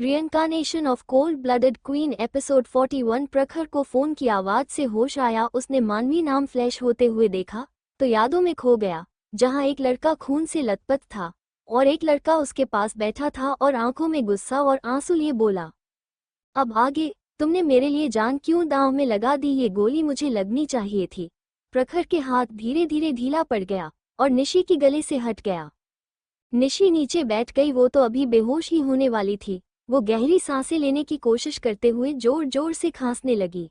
रियनकार्नेशन of cold blooded queen episode 41। Prakhar को phone की आवाज से होश आया। उसने मानवी नाम फ्लैश होते हुए देखा तो यादों में खो गया, जहां एक लड़का खून से लथपथ था और एक लड़का उसके पास बैठा था और आंखों में गुस्सा और आंसू लिए बोला, अब आगे तुमने मेरे लिए जान क्यों दांव में लगा दी? ये गोली मुझे लगनी चाहिए थी। प्रखर के हाथ धीरे धीरे ढीला पड़ गया और निशी की गले से हट गया। निशी नीचे बैठ गई। वो तो अभी बेहोश ही होने वाली थी। वो गहरी सांसें लेने की कोशिश करते हुए जोर जोर से खांसने लगी।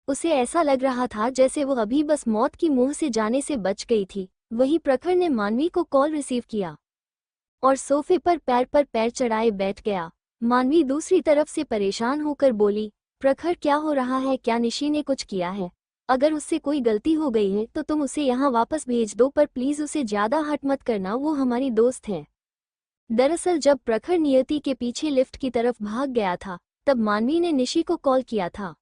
उसे ऐसा लग रहा था जैसे वो अभी बस मौत की मुंह से जाने से बच गई थी। वहीं प्रखर ने मानवी को कॉल रिसीव किया और सोफे पर पैर चढ़ाए बैठ गया। मानवी दूसरी तरफ से परेशान होकर बोली, प्रखर क्या हो रहा है? क्या निशी ने कुछ किया है? अगर उससे कोई गलती हो गई है तो तुम उसे यहाँ वापस भेज दो, पर प्लीज उसे ज्यादा हट मत करना, वो हमारी दोस्त है। दरअसल जब प्रखर नियति के पीछे लिफ्ट की तरफ भाग गया था तब मानवी ने निशी को कॉल किया था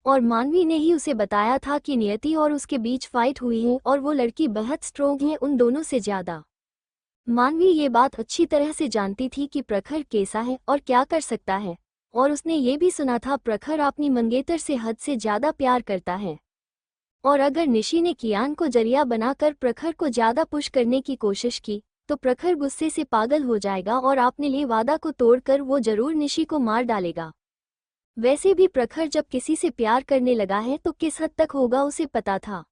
और मानवी ने ही उसे बताया था कि नियति और उसके बीच फाइट हुई है और वो लड़की बेहद स्ट्रोंग है उन दोनों से ज्यादा। मानवी ये बात अच्छी तरह से जानती थी कि प्रखर कैसा है और क्या कर सकता है, और उसने ये भी सुना था प्रखर अपनी मंगेतर से हद से ज्यादा प्यार करता है। और अगर निशी ने कियान को जरिया बनाकर प्रखर को ज्यादा पुश करने की कोशिश की तो प्रखर गुस्से से पागल हो जाएगा और अपने लिए वादा को तोड़कर वो जरूर निशी को मार डालेगा। वैसे भी प्रखर जब किसी से प्यार करने लगा है तो किस हद तक होगा उसे पता था।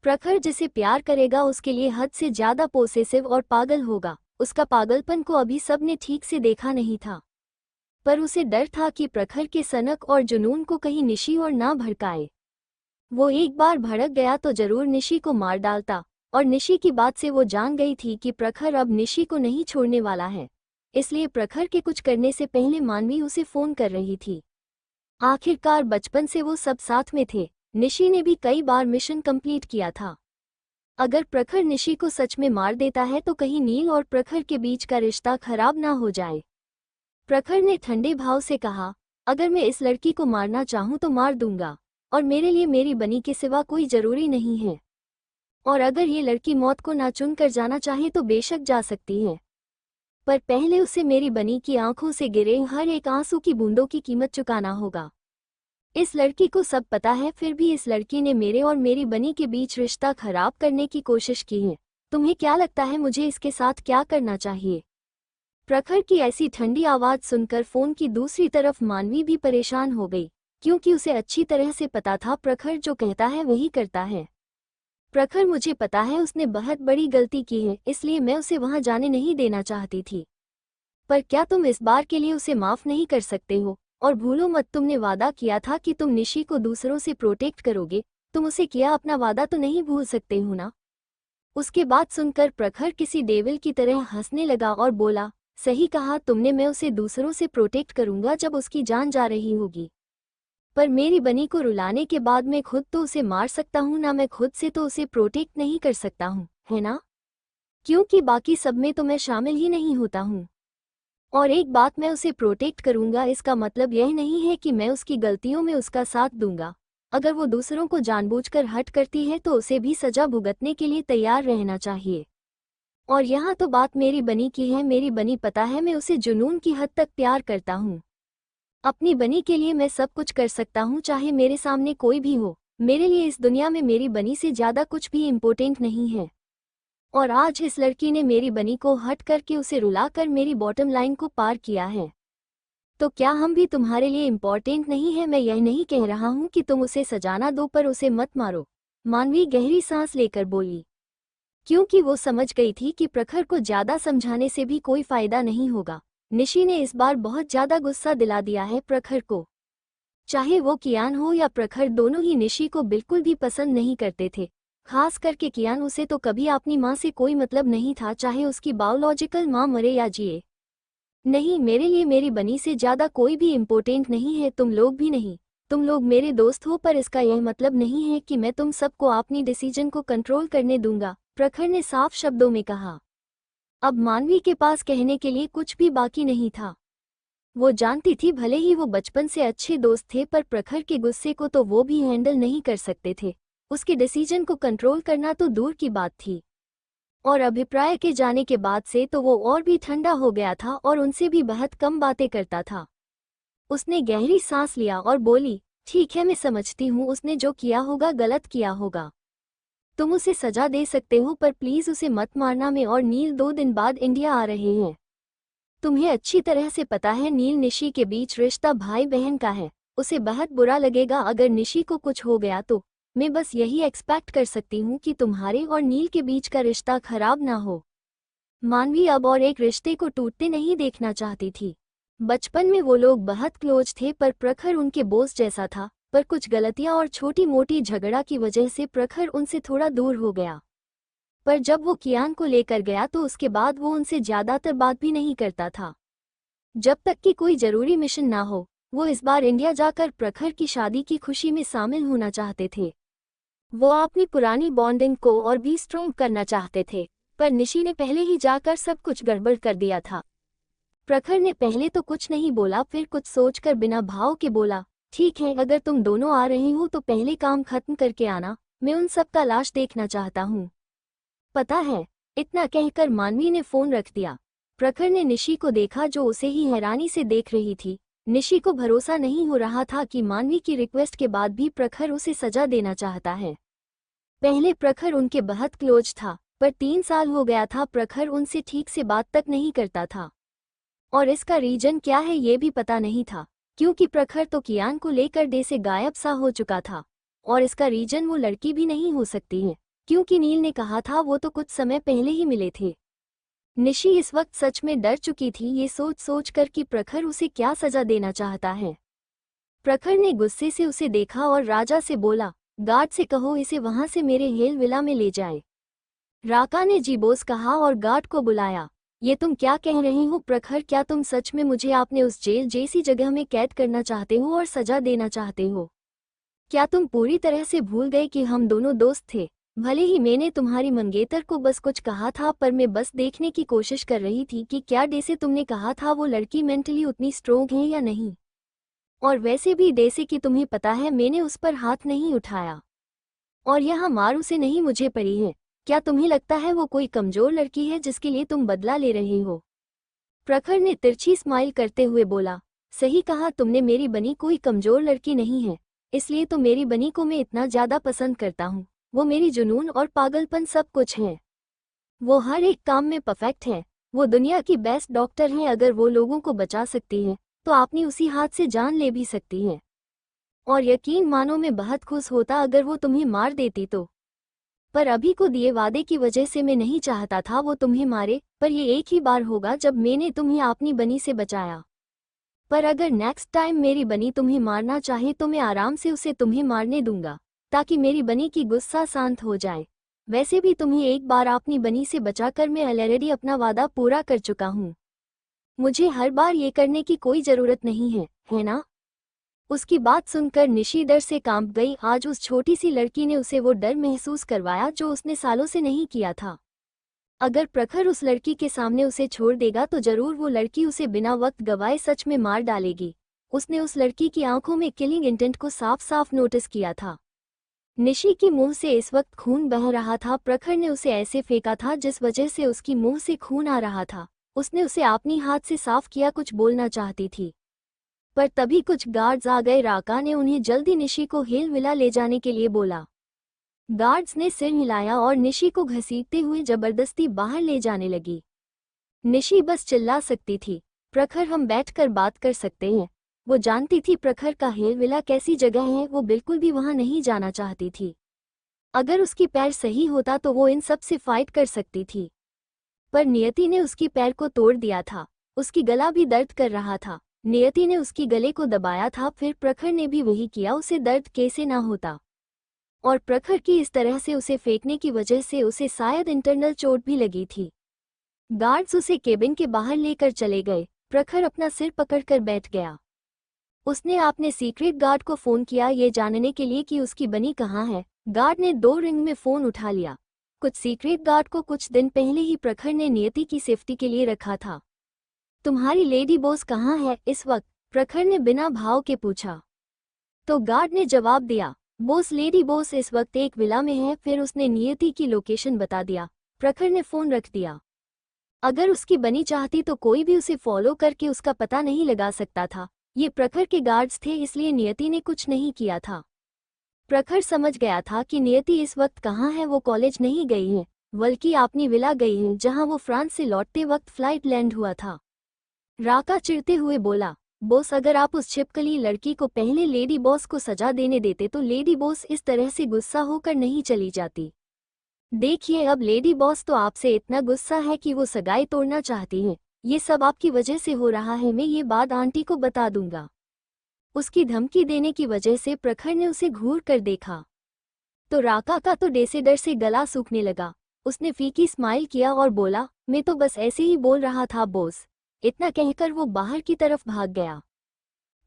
प्रखर जिसे प्यार करेगा उसके लिए हद से ज्यादा पोसेसिव और पागल होगा। उसका पागलपन को अभी सबने ठीक से देखा नहीं था, पर उसे डर था कि प्रखर के सनक और जुनून को कहीं निशी और ना भड़काए। वो एक बार भड़क गया तो जरूर निशी को मार डालता, और निशी की बात से वो जान गई थी कि प्रखर अब निशी को नहीं छोड़ने वाला है। इसलिए प्रखर के कुछ करने से पहले मानवी उसे फोन कर रही थी। आखिरकार बचपन से वो सब साथ में थे। निशी ने भी कई बार मिशन कंप्लीट किया था। अगर प्रखर निशी को सच में मार देता है तो कहीं नील और प्रखर के बीच का रिश्ता खराब ना हो जाए। प्रखर ने ठंडे भाव से कहा, अगर मैं इस लड़की को मारना चाहूं तो मार दूंगा, और मेरे लिए मेरी बनी के सिवा कोई जरूरी नहीं है। और अगर ये लड़की मौत को ना चुन कर जाना चाहे तो बेशक जा सकती है, पर पहले उसे मेरी बनी की आंखों से गिरे हर एक आंसू की बूंदों की कीमत चुकाना होगा। इस लड़की को सब पता है, फिर भी इस लड़की ने मेरे और मेरी बनी के बीच रिश्ता खराब करने की कोशिश की है। तुम्हें क्या लगता है मुझे इसके साथ क्या करना चाहिए? प्रखर की ऐसी ठंडी आवाज सुनकर फोन की दूसरी तरफ मानवी भी परेशान हो गई, क्योंकि उसे अच्छी तरह से पता था प्रखर जो कहता है वही करता है। प्रखर, मुझे पता है उसने बहुत बड़ी गलती की है, इसलिए मैं उसे वहां जाने नहीं देना चाहती थी, पर क्या तुम इस बार के लिए उसे माफ नहीं कर सकते हो? और भूलो मत, तुमने वादा किया था कि तुम निशी को दूसरों से प्रोटेक्ट करोगे। तुम उसे किया अपना वादा तो नहीं भूल सकते हो ना? उसके बाद सुनकर प्रखर किसी डेविल की तरह हंसने लगा और बोला, सही कहा तुमने, मैं उसे दूसरों से प्रोटेक्ट करूंगा जब उसकी जान जा रही होगी, पर मेरी बनी को रुलाने के बाद मैं खुद तो उसे मार सकता हूं ना, मैं खुद से तो उसे प्रोटेक्ट नहीं कर सकता हूं, है ना? क्योंकि बाकी सब में तो मैं शामिल ही नहीं होता हूं। और एक बात, मैं उसे प्रोटेक्ट करूंगा इसका मतलब यह नहीं है कि मैं उसकी गलतियों में उसका साथ दूंगा। अगर वो दूसरों को जानबूझकर हर्ट करती है तो उसे भी सजा भुगतने के लिए तैयार रहना चाहिए। और यहाँ तो बात मेरी बनी की है। मेरी बनी, पता है मैं उसे जुनून की हद तक प्यार करता हूँ। अपनी बनी के लिए मैं सब कुछ कर सकता हूँ, चाहे मेरे सामने कोई भी हो। मेरे लिए इस दुनिया में मेरी बनी से ज्यादा कुछ भी इम्पोर्टेंट नहीं है। और आज इस लड़की ने मेरी बनी को हट करके उसे रुलाकर मेरी बॉटम लाइन को पार किया है। तो क्या हम भी तुम्हारे लिए इम्पोर्टेंट नहीं है? मैं यह नहीं कह रहा हूँ कि तुम उसे सजाना दो, पर उसे मत मारो। मानवी गहरी सांस लेकर बोली, क्योंकि वो समझ गई थी कि प्रखर को ज्यादा समझाने से भी कोई फायदा नहीं होगा। निशी ने इस बार बहुत ज्यादा गुस्सा दिला दिया है प्रखर को। चाहे वो कियान हो या प्रखर, दोनों ही निशी को बिल्कुल भी पसंद नहीं करते थे। खास करके कियान, उसे तो कभी अपनी माँ से कोई मतलब नहीं था, चाहे उसकी बायोलॉजिकल माँ मरे या जिए। नहीं, मेरे लिए मेरी बनी से ज्यादा कोई भी इम्पोर्टेंट नहीं है, तुम लोग भी नहीं। तुम लोग मेरे दोस्त हो, पर इसका यह मतलब नहीं है कि मैं तुम सबको अपनी डिसीजन को कंट्रोल करने दूंगा, प्रखर ने साफ शब्दों में कहा। अब मानवी के पास कहने के लिए कुछ भी बाकी नहीं था। वो जानती थी भले ही वो बचपन से अच्छे दोस्त थे, पर प्रखर के गुस्से को तो वो भी हैंडल नहीं कर सकते थे। उसके डिसीजन को कंट्रोल करना तो दूर की बात थी। और अभिप्राय के जाने के बाद से तो वो और भी ठंडा हो गया था और उनसे भी बहुत कम बातें करता था। उसने गहरी सांस लिया और बोली, ठीक है, मैं समझती हूँ उसने जो किया होगा गलत किया होगा। तुम उसे सजा दे सकते हो, पर प्लीज उसे मत मारना। मैं और नील 2 दिन बाद इंडिया आ रहे हैं। तुम्हें अच्छी तरह से पता है नील निशी के बीच रिश्ता भाई बहन का है। उसे बहुत बुरा लगेगा अगर निशी को कुछ हो गया तो। मैं बस यही एक्सपेक्ट कर सकती हूँ कि तुम्हारे और नील के बीच का रिश्ता खराब ना हो। मानवी अब और एक रिश्ते को टूटते नहीं देखना चाहती थी। बचपन में वो लोग बहुत क्लोज थे, पर प्रखर उनके बोस जैसा था। पर कुछ गलतियां और छोटी मोटी झगड़ा की वजह से प्रखर उनसे थोड़ा दूर हो गया। पर जब वो कियान को लेकर गया तो उसके बाद वो उनसे ज्यादातर बात भी नहीं करता था, जब तक कि कोई जरूरी मिशन ना हो। वो इस बार इंडिया जाकर प्रखर की शादी की खुशी में शामिल होना चाहते थे। वो अपनी पुरानी बॉन्डिंग को और भी स्ट्रॉन्ग करना चाहते थे, पर निशी ने पहले ही जाकर सब कुछ गड़बड़ कर दिया था। प्रखर ने पहले तो कुछ नहीं बोला, फिर कुछ सोचकर बिना भाव के बोला, ठीक है, अगर तुम दोनों आ रहे हो तो पहले काम खत्म करके आना। मैं उन सब का लाश देखना चाहता हूँ। पता है। इतना कहकर मानवी ने फोन रख दिया। प्रखर ने निशी को देखा जो उसे ही हैरानी से देख रही थी। निशी को भरोसा नहीं हो रहा था कि मानवी की रिक्वेस्ट के बाद भी प्रखर उसे सजा देना चाहता है। पहले प्रखर उनके बहुत क्लोज था, पर 3 साल हो गया था प्रखर उनसे ठीक से बात तक नहीं करता था। और इसका रीजन क्या है ये भी पता नहीं था, क्योंकि प्रखर तो कियान को लेकर डे से गायब सा हो चुका था। और इसका रीजन वो लड़की भी नहीं हो सकती है, क्योंकि नील ने कहा था वो तो कुछ समय पहले ही मिले थे। निशी इस वक्त सच में डर चुकी थी, ये सोच सोच कर कि प्रखर उसे क्या सजा देना चाहता है। प्रखर ने गुस्से से उसे देखा और राजा से बोला, गार्ड से कहो इसे वहां से मेरे हेल विला में ले जाए। राका ने जी बोस कहा और गार्ड को बुलाया। ये तुम क्या कह रही हो प्रखर, क्या तुम सच में मुझे आपने उस जेल जैसी जगह में कैद करना चाहते हो और सजा देना चाहते हो? क्या तुम पूरी तरह से भूल गए कि हम दोनों दोस्त थे? भले ही मैंने तुम्हारी मंगेतर को बस कुछ कहा था, पर मैं बस देखने की कोशिश कर रही थी कि क्या डे से तुमने कहा था वो लड़की मेंटली उतनी स्ट्रोंग है या नहीं। और वैसे भी डे से कि तुम्हें पता है मैंने उस पर हाथ नहीं उठाया, और यहाँ मार उसे नहीं मुझे पड़ी है। क्या तुम्हें लगता है वो कोई कमजोर लड़की है जिसके लिए तुम बदला ले रहे हो? प्रखर ने तिरछी स्माइल करते हुए बोला, सही कहा तुमने, मेरी बनी कोई कमजोर लड़की नहीं है। इसलिए तो मेरी बनी को मैं इतना ज्यादा पसंद करता हूँ। वो मेरी जुनून और पागलपन सब कुछ है। वो हर एक काम में परफेक्ट है। वो दुनिया की बेस्ट डॉक्टर है। अगर वो लोगों को बचा सकती है तो आपने उसी हाथ से जान ले भी सकती है। और यकीन मानो मैं बहुत खुश होता अगर वो तुम्हें मार देती तो। पर अभी को दिए वादे की वजह से मैं नहीं चाहता था वो तुम्हें मारे, पर ये एक ही बार होगा जब मैंने तुम्हें अपनी बनी से बचाया। पर अगर नेक्स्ट टाइम मेरी बनी तुम्हें मारना चाहे तो मैं आराम से उसे तुम्हें मारने दूंगा, ताकि मेरी बनी की गुस्सा शांत हो जाए। वैसे भी तुम्हें एक बार अपनी बनी से बचाकर मैं ऑलरेडी अपना वादा पूरा कर चुका हूँ। मुझे हर बार ये करने की कोई जरूरत नहीं है ना? उसकी बात सुनकर निशी डर से कांप गई। आज उस छोटी सी लड़की ने उसे वो डर महसूस करवाया जो उसने सालों से नहीं किया था। अगर प्रखर उस लड़की के सामने उसे छोड़ देगा तो जरूर वो लड़की उसे बिना वक्त गवाए सच में मार डालेगी। उसने उस लड़की की आंखों में किलिंग इंटेंट को साफ साफ नोटिस किया था। निशी की मुंह से इस वक्त खून बह रहा था। प्रखर ने उसे ऐसे फेंका था जिस वजह से उसकी मुंह से खून आ रहा था। उसने उसे अपनी हाथ से साफ किया, कुछ बोलना चाहती थी, पर तभी कुछ गार्ड्स आ गए। राका ने उन्हें जल्दी निशी को हेल विला ले जाने के लिए बोला। गार्ड्स ने सिर हिलाया और निशी को घसीटते हुए जबरदस्ती बाहर ले जाने लगी। निशी बस चिल्ला सकती थी, प्रखर हम बैठकर बात कर सकते हैं। वो जानती थी प्रखर का हेल विला कैसी जगह है। वो बिल्कुल भी वहां नहीं जाना चाहती थी। अगर उसकी पैर सही होता तो वो इन सब से फाइट कर सकती थी, पर नियति ने उसकी पैर को तोड़ दिया था। उसकी गला भी दर्द कर रहा था। नियति ने उसकी गले को दबाया था, फिर प्रखर ने भी वही किया। उसे दर्द कैसे ना होता। और प्रखर की इस तरह से उसे फेंकने की वजह से उसे शायद इंटरनल चोट भी लगी थी। गार्ड्स उसे केबिन के बाहर लेकर चले गए। प्रखर अपना सिर पकड़कर बैठ गया। उसने अपने सीक्रेट गार्ड को फोन किया ये जानने के लिए कि उसकी बनी कहाँ है। गार्ड ने 2 रिंग में फोन उठा लिया। कुछ सीक्रेट गार्ड को कुछ दिन पहले ही प्रखर ने नियति की सेफ्टी के लिए रखा था। तुम्हारी लेडी बॉस कहाँ है इस वक्त? प्रखर ने बिना भाव के पूछा। तो गार्ड ने जवाब दिया, बॉस लेडी बॉस इस वक्त एक विला में है। फिर उसने नियति की लोकेशन बता दिया। प्रखर ने फोन रख दिया। अगर उसकी बनी चाहती तो कोई भी उसे फॉलो करके उसका पता नहीं लगा सकता था। ये प्रखर के गार्ड्स थे, इसलिए नियति ने कुछ नहीं किया था। प्रखर समझ गया था कि नियति इस वक्त कहाँ है। वो कॉलेज नहीं गई है, बल्कि अपनी विला गई है, जहाँ वो फ्रांस से लौटते वक्त फ्लाइट लैंड हुआ था। राका चिढ़ते हुए बोला, बॉस, अगर आप उस छिपकली लड़की को पहले लेडी बॉस को सजा देने देते तो लेडी बॉस इस तरह से गुस्सा होकर नहीं चली जाती। देखिए, अब लेडी बॉस तो आपसे इतना गुस्सा है कि वो सगाई तोड़ना चाहती हैं। ये सब आपकी वजह से हो रहा है, मैं ये बात आंटी को बता दूंगा। उसकी धमकी देने की वजह से प्रखर ने उसे घूर कर देखा तो राका का तो डर से डर से गला सूखने लगा। उसने फीकी स्माइल किया और बोला, मैं तो बस ऐसे ही बोल रहा था बॉस। इतना कहकर वो बाहर की तरफ भाग गया।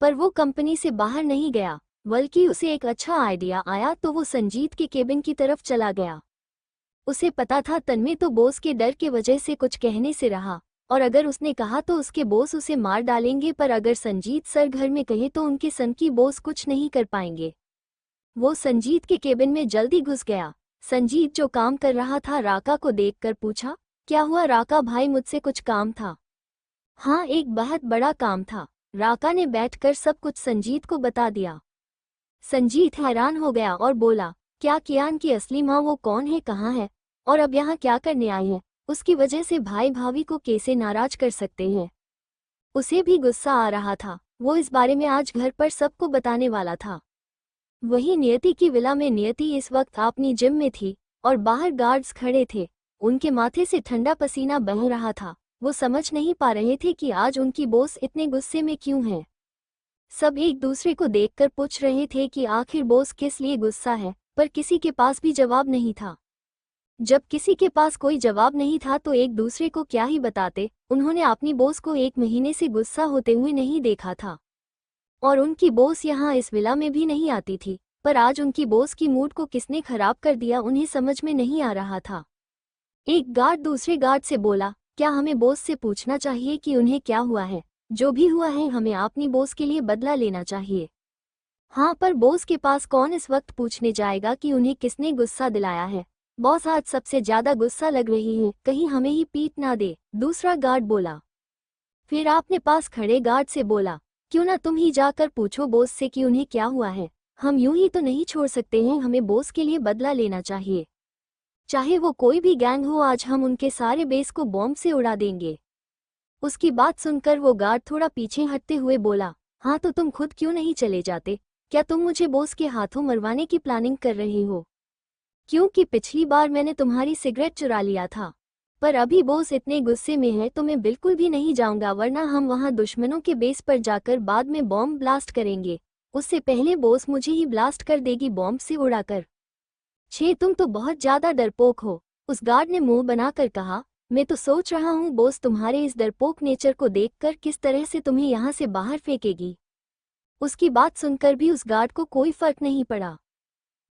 पर वो कंपनी से बाहर नहीं गया, बल्कि उसे एक अच्छा आइडिया आया तो वो संजीत के केबिन की तरफ चला गया। उसे पता था तन्मय तो बॉस के डर के वजह से कुछ कहने से रहा, और अगर उसने कहा तो उसके बॉस उसे मार डालेंगे, पर अगर संजीत सर घर में कहे तो उनके सन की बॉस कुछ नहीं कर पाएंगे। वो संजीत के केबिन में जल्दी घुस गया। संजीत जो काम कर रहा था राका को देखकर पूछा, क्या हुआ राका भाई, मुझसे कुछ काम था? हाँ, एक बहुत बड़ा काम था। राका ने बैठकर सब कुछ संजीत को बता दिया। संजीत हैरान हो गया और बोला, क्या कियान की असली माँ वो कौन है, कहाँ है, और अब यहाँ क्या करने आई है? उसकी वजह से भाई भाभी को कैसे नाराज कर सकते हैं? उसे भी गुस्सा आ रहा था। वो इस बारे में आज घर पर सबको बताने वाला था। वहीं नियति की विला में नियति इस वक्त अपनी जिम में थी और बाहर गार्ड्स खड़े थे। उनके माथे से ठंडा पसीना बह रहा था। वो समझ नहीं पा रहे थे कि आज उनकी बॉस इतने गुस्से में क्यों है। सब एक दूसरे को देखकर पूछ रहे थे कि आखिर बॉस किस लिए गुस्सा है, पर किसी के पास भी जवाब नहीं था। जब किसी के पास कोई जवाब नहीं था तो एक दूसरे को क्या ही बताते। उन्होंने अपनी बॉस को 1 महीने से गुस्सा होते हुए नहीं देखा था, और उनकी बॉस यहाँ इस विला में भी नहीं आती थी। पर आज उनकी बॉस की मूड को किसने खराब कर दिया, उन्हें समझ में नहीं आ रहा था। एक गार्ड दूसरे गार्ड से बोला, क्या हमें बॉस से पूछना चाहिए कि उन्हें क्या हुआ है? जो भी हुआ है हमें अपनी बॉस के लिए बदला लेना चाहिए। हाँ, पर बॉस के पास कौन इस वक्त पूछने जाएगा कि उन्हें किसने गुस्सा दिलाया है? बॉस आज सबसे ज्यादा गुस्सा लग रही है, कहीं हमें ही पीट ना दे, दूसरा गार्ड बोला। फिर आपने पास खड़े गार्ड से बोला, क्यों ना तुम ही जाकर पूछो बॉस से कि उन्हें क्या हुआ है। हम यूं ही तो नहीं छोड़ सकते हैं, हमें बॉस के लिए बदला लेना चाहिए। चाहे वो कोई भी गैंग हो, आज हम उनके सारे बेस को बॉम्ब से उड़ा देंगे। उसकी बात सुनकर वो गार्ड थोड़ा पीछे हटते हुए बोला, हाँ तो तुम खुद क्यों नहीं चले जाते? क्या तुम मुझे बॉस के हाथों मरवाने की प्लानिंग कर रहे हो? क्योंकि पिछली बार मैंने तुम्हारी सिगरेट चुरा लिया था। पर अभी बॉस इतने गुस्से में है तो मैं बिल्कुल भी नहीं जाऊंगा, वरना हम वहां दुश्मनों के बेस पर जाकर बाद में बॉम्ब ब्लास्ट करेंगे। उससे पहले बॉस मुझे ही ब्लास्ट कर देगी बॉम्ब से उड़ाकर। तुम तो बहुत ज्यादा डरपोक हो, उस गार्ड ने मुंह बनाकर कहा। मैं तो सोच रहा हूँ बॉस तुम्हारे इस डरपोक नेचर को देखकर किस तरह से तुम्हें यहाँ से बाहर फेंकेगी। उसकी बात सुनकर भी उस गार्ड को कोई फर्क नहीं पड़ा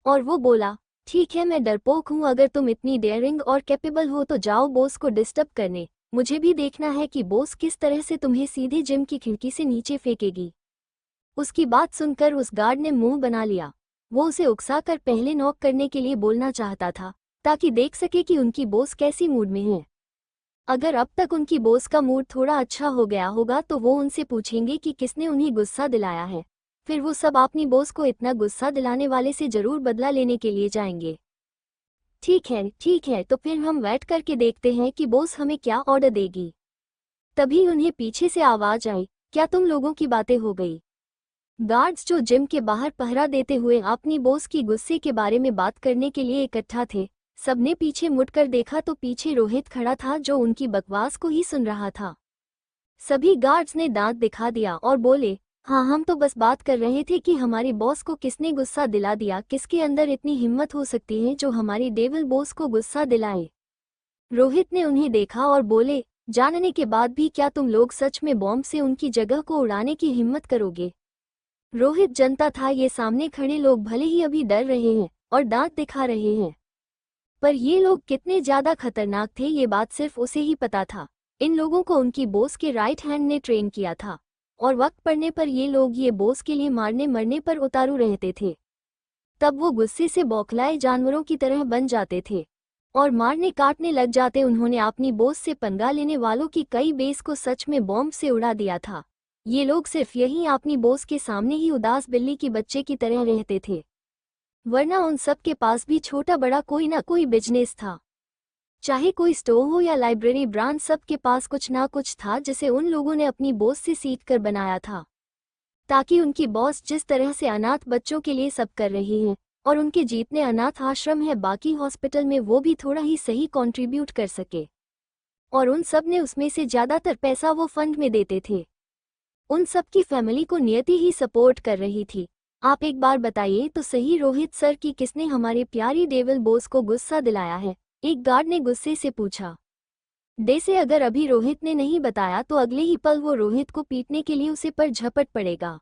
और वो बोला, ठीक है मैं डरपोक हूँ, अगर तुम इतनी डेयरिंग और कैपेबल हो तो जाओ बॉस को डिस्टर्ब करने। मुझे भी देखना है कि बॉस किस तरह से तुम्हें सीधे जिम की खिड़की से नीचे फेंकेगी। उसकी बात सुनकर उस गार्ड ने मुंह बना लिया। वो उसे उकसाकर पहले नॉक करने के लिए बोलना चाहता था, ताकि देख सके कि उनकी बॉस कैसी मूड में है। अगर अब तक उनकी बॉस का मूड थोड़ा अच्छा हो गया होगा तो वो उनसे पूछेंगे कि किसने उन्हें गुस्सा दिलाया है। फिर वो सब अपनी बॉस को इतना गुस्सा दिलाने वाले से जरूर बदला लेने के लिए जाएंगे। ठीक है, तो फिर हम वेट करके देखते हैं कि बॉस हमें क्या ऑर्डर देगी। तभी उन्हें पीछे से आवाज आई, क्या तुम लोगों की बातें हो गई? गार्ड्स जो जिम के बाहर पहरा देते हुए अपनी बॉस की गुस्से के बारे में बात करने के लिए इकट्ठा थे, सबने पीछे मुड़कर देखा तो पीछे रोहित खड़ा था, जो उनकी बकवास को ही सुन रहा था। सभी गार्ड्स ने दांत दिखा दिया और बोले, हाँ हम तो बस बात कर रहे थे कि हमारी बॉस को किसने गुस्सा दिला दिया। किसके अंदर इतनी हिम्मत हो सकती है जो हमारी डेविल बॉस को गुस्सा दिलाए? रोहित ने उन्हें देखा और बोले, जानने के बाद भी क्या तुम लोग सच में बॉम्ब से उनकी जगह को उड़ाने की हिम्मत करोगे? रोहित जानता था ये सामने खड़े लोग भले ही अभी डर रहे हैं और दांत दिखा रहे हैं, पर ये लोग कितने ज्यादा खतरनाक थे ये बात सिर्फ उसे ही पता था। इन लोगों को उनकी बॉस के राइट हैंड ने ट्रेन किया था, और वक्त पड़ने पर ये लोग ये बॉस के लिए मारने मरने पर उतारू रहते थे। तब वो गुस्से से बौखलाए जानवरों की तरह बन जाते थे। और मारने काटने लग जाते। उन्होंने अपनी बॉस से पंगा लेने वालों की कई बेस को सच में बॉम्ब से उड़ा दिया था। ये लोग सिर्फ यहीं अपनी बॉस के सामने ही उदास बिल्ली की बच्चे की तरह रहते थे, वरना उन सब के पास भी छोटा बड़ा कोई ना कोई बिजनेस था। चाहे कोई स्टोर हो या लाइब्रेरी ब्रांच, सब के पास कुछ ना कुछ था जिसे उन लोगों ने अपनी बॉस से सीख कर बनाया था, ताकि उनकी बॉस जिस तरह से अनाथ बच्चों के लिए सब कर रही है और उनके जितने अनाथ आश्रम है बाकी हॉस्पिटल में, वो भी थोड़ा ही सही कंट्रीब्यूट कर सके। और उन सब ने उसमें से ज़्यादातर पैसा वो फंड में देते थे। उन सब की फैमिली को नियति ही सपोर्ट कर रही थी। आप एक बार बताइए तो सही रोहित सर कि किसने हमारे प्यारी डेविल बॉस को गुस्सा दिलाया है? एक गार्ड ने गुस्से से पूछा। से अगर अभी रोहित ने नहीं बताया तो अगले ही पल वो रोहित को पीटने के लिए उसे पर झपट पड़ेगा।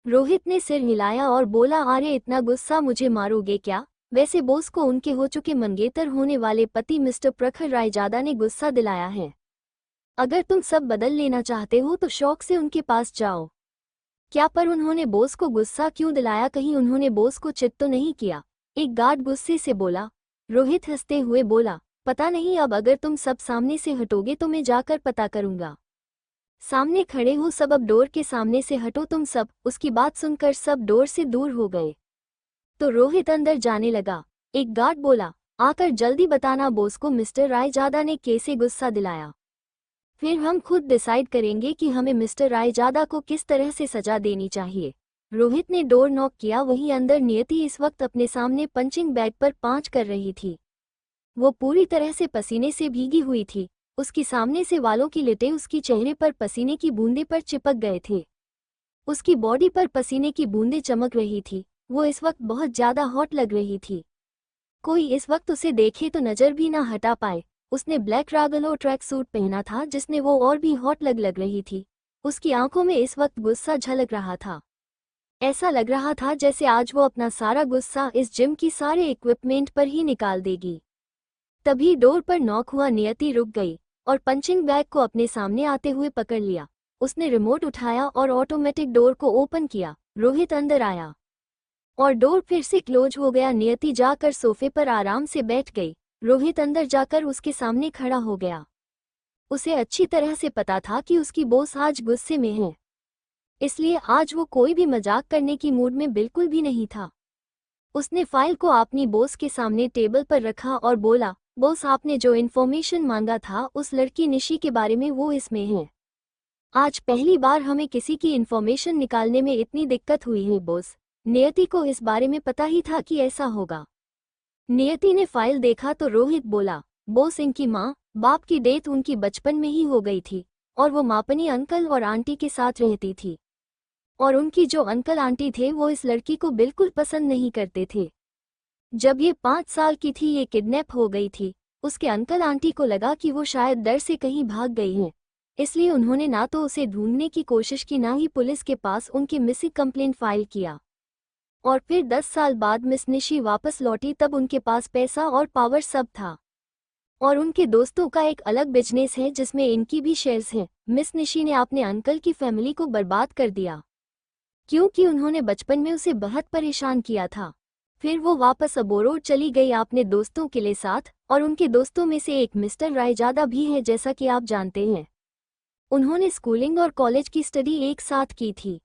रोहित ने सिर हिलाया और बोला, अरे इतना गुस्सा, मुझे मारोगे क्या? वैसे बॉस को उनके हो चुके मंगेतर होने वाले पति मिस्टर प्रखर रायजादा ने गुस्सा दिलाया है। अगर तुम सब बदल लेना चाहते हो तो शौक से उनके पास जाओ। क्या पर उन्होंने बॉस को गुस्सा क्यों दिलाया? कहीं उन्होंने बॉस को चित तो नहीं किया? एक गार्ड गुस्से से बोला। रोहित हंसते हुए बोला, पता नहीं, अब अगर तुम सब सामने से हटोगे तो मैं जाकर पता करूंगा। सामने खड़े हो सब, अब डोर के सामने से हटो तुम सब। उसकी बात सुनकर सब डोर से दूर हो गए तो रोहित अंदर जाने लगा। एक गार्ड बोला, आकर जल्दी बताना बॉस को मिस्टर रायजादा ने कैसे गुस्सा दिलाया, फिर हम खुद डिसाइड करेंगे कि हमें मिस्टर रायजादा को किस तरह से सजा देनी चाहिए। रोहित ने डोर नॉक किया। वहीं अंदर नियति इस वक्त अपने सामने पंचिंग बैग पर पांच कर रही थी। वो पूरी तरह से पसीने से भीगी हुई थी। उसकी सामने से वालों की लिटें उसकी चेहरे पर पसीने की बूंदें पर चिपक गए थे। उसकी बॉडी पर पसीने की बूंदें चमक रही थी। वो इस वक्त बहुत ज्यादा हॉट लग रही थी। कोई इस वक्त उसे देखे तो नजर भी ना हटा पाए। उसने ब्लैक रागलो ट्रैक सूट पहना था जिसने वो और भी हॉट लग रही थी। उसकी आंखों में इस वक्त गुस्सा झलक रहा था। ऐसा लग रहा था जैसे आज वो अपना सारा गुस्सा इस जिम की सारे इक्विपमेंट पर ही निकाल देगी। तभी डोर पर नॉक हुआ। नियति रुक गई और पंचिंग बैग को अपने सामने आते हुए पकड़ लिया। उसने रिमोट उठाया और ऑटोमेटिक डोर को ओपन किया। रोहित अंदर आया और डोर फिर से क्लोज हो गया। नियति जाकर सोफे पर आराम से बैठ गई। रोहित अंदर जाकर उसके सामने खड़ा हो गया। उसे अच्छी तरह से पता था कि उसकी बॉस आज गुस्से में है, इसलिए आज वो कोई भी मजाक करने की मूड में बिल्कुल भी नहीं था। उसने फाइल को अपनी बॉस के सामने टेबल पर रखा और बोला, बॉस आपने जो इन्फॉर्मेशन मांगा था उस लड़की निशी के बारे में, वो इसमें है। आज पहली बार हमें किसी की इन्फॉर्मेशन निकालने में इतनी दिक्कत हुई है बॉस। नियति को इस बारे में पता ही था कि ऐसा होगा। नियति ने फाइल देखा तो रोहित बोला, बॉस इनकी माँ बाप की डेथ उनकी बचपन में ही हो गई थी और वो मापनी अंकल और आंटी के साथ रहती थी। और उनकी जो अंकल आंटी थे वो इस लड़की को बिल्कुल पसंद नहीं करते थे। जब ये 5 साल की थी ये किडनैप हो गई थी। उसके अंकल आंटी को लगा कि वो शायद डर से कहीं भाग गई है, इसलिए उन्होंने ना तो उसे ढूंढने की कोशिश की ना ही पुलिस के पास उनकी मिसिंग कंप्लेंट फाइल किया। और फिर 10 साल बाद मिस निशी वापस लौटी, तब उनके पास पैसा और पावर सब था। और उनके दोस्तों का एक अलग बिजनेस है जिसमें इनकी भी शेयर्स हैं। मिस निशी ने अपने अंकल की फैमिली को बर्बाद कर दिया क्योंकि उन्होंने बचपन में उसे बहुत परेशान किया था। फिर वो वापस अबोरोड चली गई अपने दोस्तों के लिए साथ, और उनके दोस्तों में से एक मिस्टर रायजादा भी है, जैसा कि आप जानते हैं। उन्होंने स्कूलिंग और कॉलेज की स्टडी एक साथ की थी,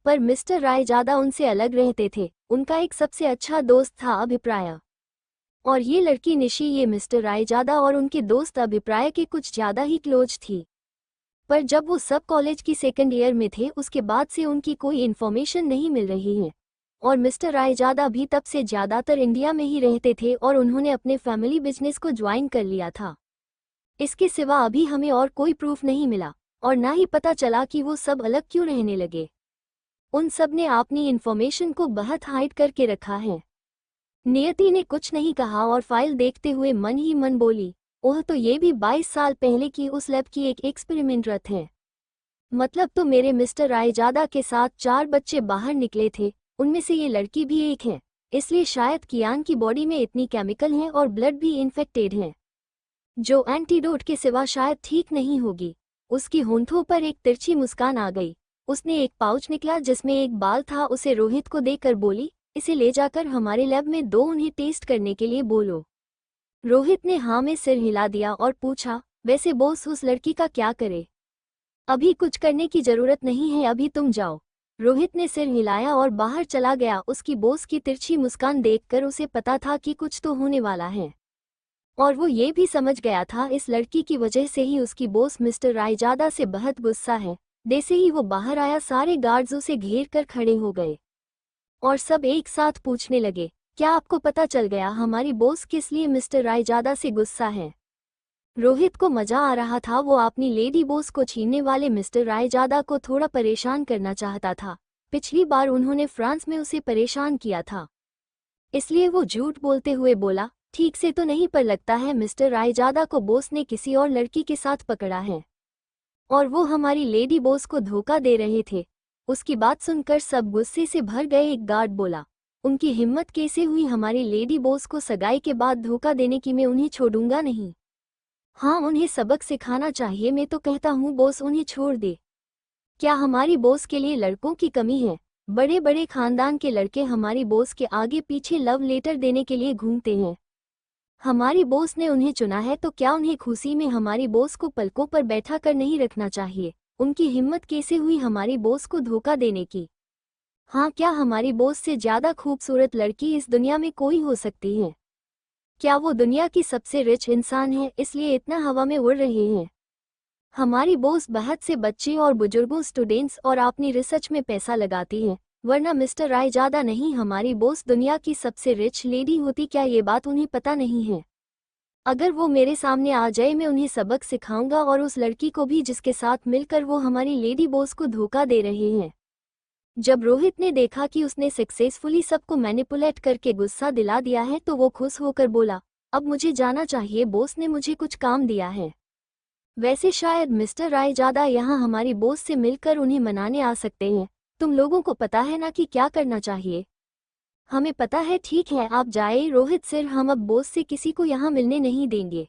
पर मिस्टर रायजादा उनसे अलग रहते थे। उनका एक सबसे अच्छा दोस्त था अभिप्राय, और ये लड़की निशी ये मिस्टर रायजादा और उनके दोस्त अभिप्राय के कुछ ज़्यादा ही क्लोज थी। पर जब वो सब कॉलेज की सेकंड ईयर में थे उसके बाद से उनकी कोई इन्फॉर्मेशन नहीं मिल रही है। और मिस्टर रायजादा भी तब से ज़्यादातर इंडिया में ही रहते थे और उन्होंने अपने फैमिली बिजनेस को ज्वाइन कर लिया था। इसके सिवा अभी हमें और कोई प्रूफ नहीं मिला और ना ही पता चला कि वो सब अलग क्यों रहने लगे। उन सब ने अपनी इन्फॉर्मेशन को बहुत हाइड करके रखा है। नियति ने कुछ नहीं कहा और फाइल देखते हुए मन ही मन बोली, ओह, तो ये भी 22 साल पहले की उस लैब की एक एक्सपेरिमेंट रथ है। मतलब तो मेरे मिस्टर रायजादा के साथ 4 बच्चे बाहर निकले थे, उनमें से ये लड़की भी एक है। इसलिए शायद कियान की बॉडी में इतनी केमिकल हैं और ब्लड भी इन्फेक्टेड है, जो एंटीडोट के सिवा शायद ठीक नहीं होगी। उसकी होंठों पर एक तिरछी मुस्कान आ गई। उसने एक पाउच निकला जिसमें एक बाल था, उसे रोहित को देकर बोली, इसे ले जाकर हमारे लैब में दो, उन्हें टेस्ट करने के लिए बोलो। रोहित ने हाँ में सिर हिला दिया और पूछा, वैसे बॉस उस लड़की का क्या करे? अभी कुछ करने की जरूरत नहीं है, अभी तुम जाओ। रोहित ने सिर हिलाया और बाहर चला गया। उसकी बॉस की तिरछी मुस्कान देखकर उसे पता था कि कुछ तो होने वाला है, और वो ये भी समझ गया था इस लड़की की वजह से ही उसकी बॉस मिस्टर रायजादा से बहुत गुस्सा है। जैसे ही वो बाहर आया, सारे गार्ड्स उसे घेर कर खड़े हो गए और सब एक साथ पूछने लगे, क्या आपको पता चल गया हमारी बॉस किस लिए मिस्टर रायजादा से गुस्सा है? रोहित को मजा आ रहा था। वो अपनी लेडी बॉस को छीनने वाले मिस्टर रायजादा को थोड़ा परेशान करना चाहता था। पिछली बार उन्होंने फ्रांस में उसे परेशान किया था, इसलिए वो झूठ बोलते हुए बोला, ठीक से तो नहीं, पर लगता है मिस्टर रायजादा को बॉस ने किसी और लड़की के साथ पकड़ा है और वो हमारी लेडी बॉस को धोखा दे रहे थे। उसकी बात सुनकर सब गुस्से से भर गए। एक गार्ड बोला, उनकी हिम्मत कैसे हुई हमारी लेडी बॉस को सगाई के बाद धोखा देने की? मैं उन्हें छोड़ूंगा नहीं। हाँ, उन्हें सबक सिखाना चाहिए। मैं तो कहता हूँ बॉस उन्हें छोड़ दे। क्या हमारी बॉस के लिए लड़कों की कमी है? बड़े बड़े खानदान के लड़के हमारी बॉस के आगे पीछे लव लेटर देने के लिए घूमते हैं। हमारी बॉस ने उन्हें चुना है तो क्या उन्हें खुशी में हमारी बॉस को पलकों पर बैठा कर नहीं रखना चाहिए? उनकी हिम्मत कैसे हुई हमारी बॉस को धोखा देने की? हाँ, क्या हमारी बॉस से ज्यादा खूबसूरत लड़की इस दुनिया में कोई हो सकती है? क्या वो दुनिया की सबसे रिच इंसान है, इसलिए इतना हवा में उड़ रहे हैं? हमारी बॉस बहुत से बच्चे और बुजुर्गों, स्टूडेंट्स और अपनी रिसर्च में पैसा लगाती है, वरना मिस्टर रायजादा नहीं, हमारी बॉस दुनिया की सबसे रिच लेडी होती। क्या ये बात उन्हें पता नहीं है? अगर वो मेरे सामने आ जाए, मैं उन्हें सबक सिखाऊंगा और उस लड़की को भी जिसके साथ मिलकर वो हमारी लेडी बॉस को धोखा दे रहे हैं। जब रोहित ने देखा कि उसने सक्सेसफुली सबको मैनिपुलेट करके गुस्सा दिला दिया है तो वो खुश होकर बोला, अब मुझे जाना चाहिए, बॉस ने मुझे कुछ काम दिया है। वैसे शायद मिस्टर रायजादा यहाँ हमारी बॉस से मिलकर उन्हें मनाने आ सकते हैं। तुम लोगों को पता है ना कि क्या करना चाहिए? हमें पता है, ठीक है आप जाए। रोहित सिर, हम अब बॉस से किसी को यहाँ मिलने नहीं देंगे।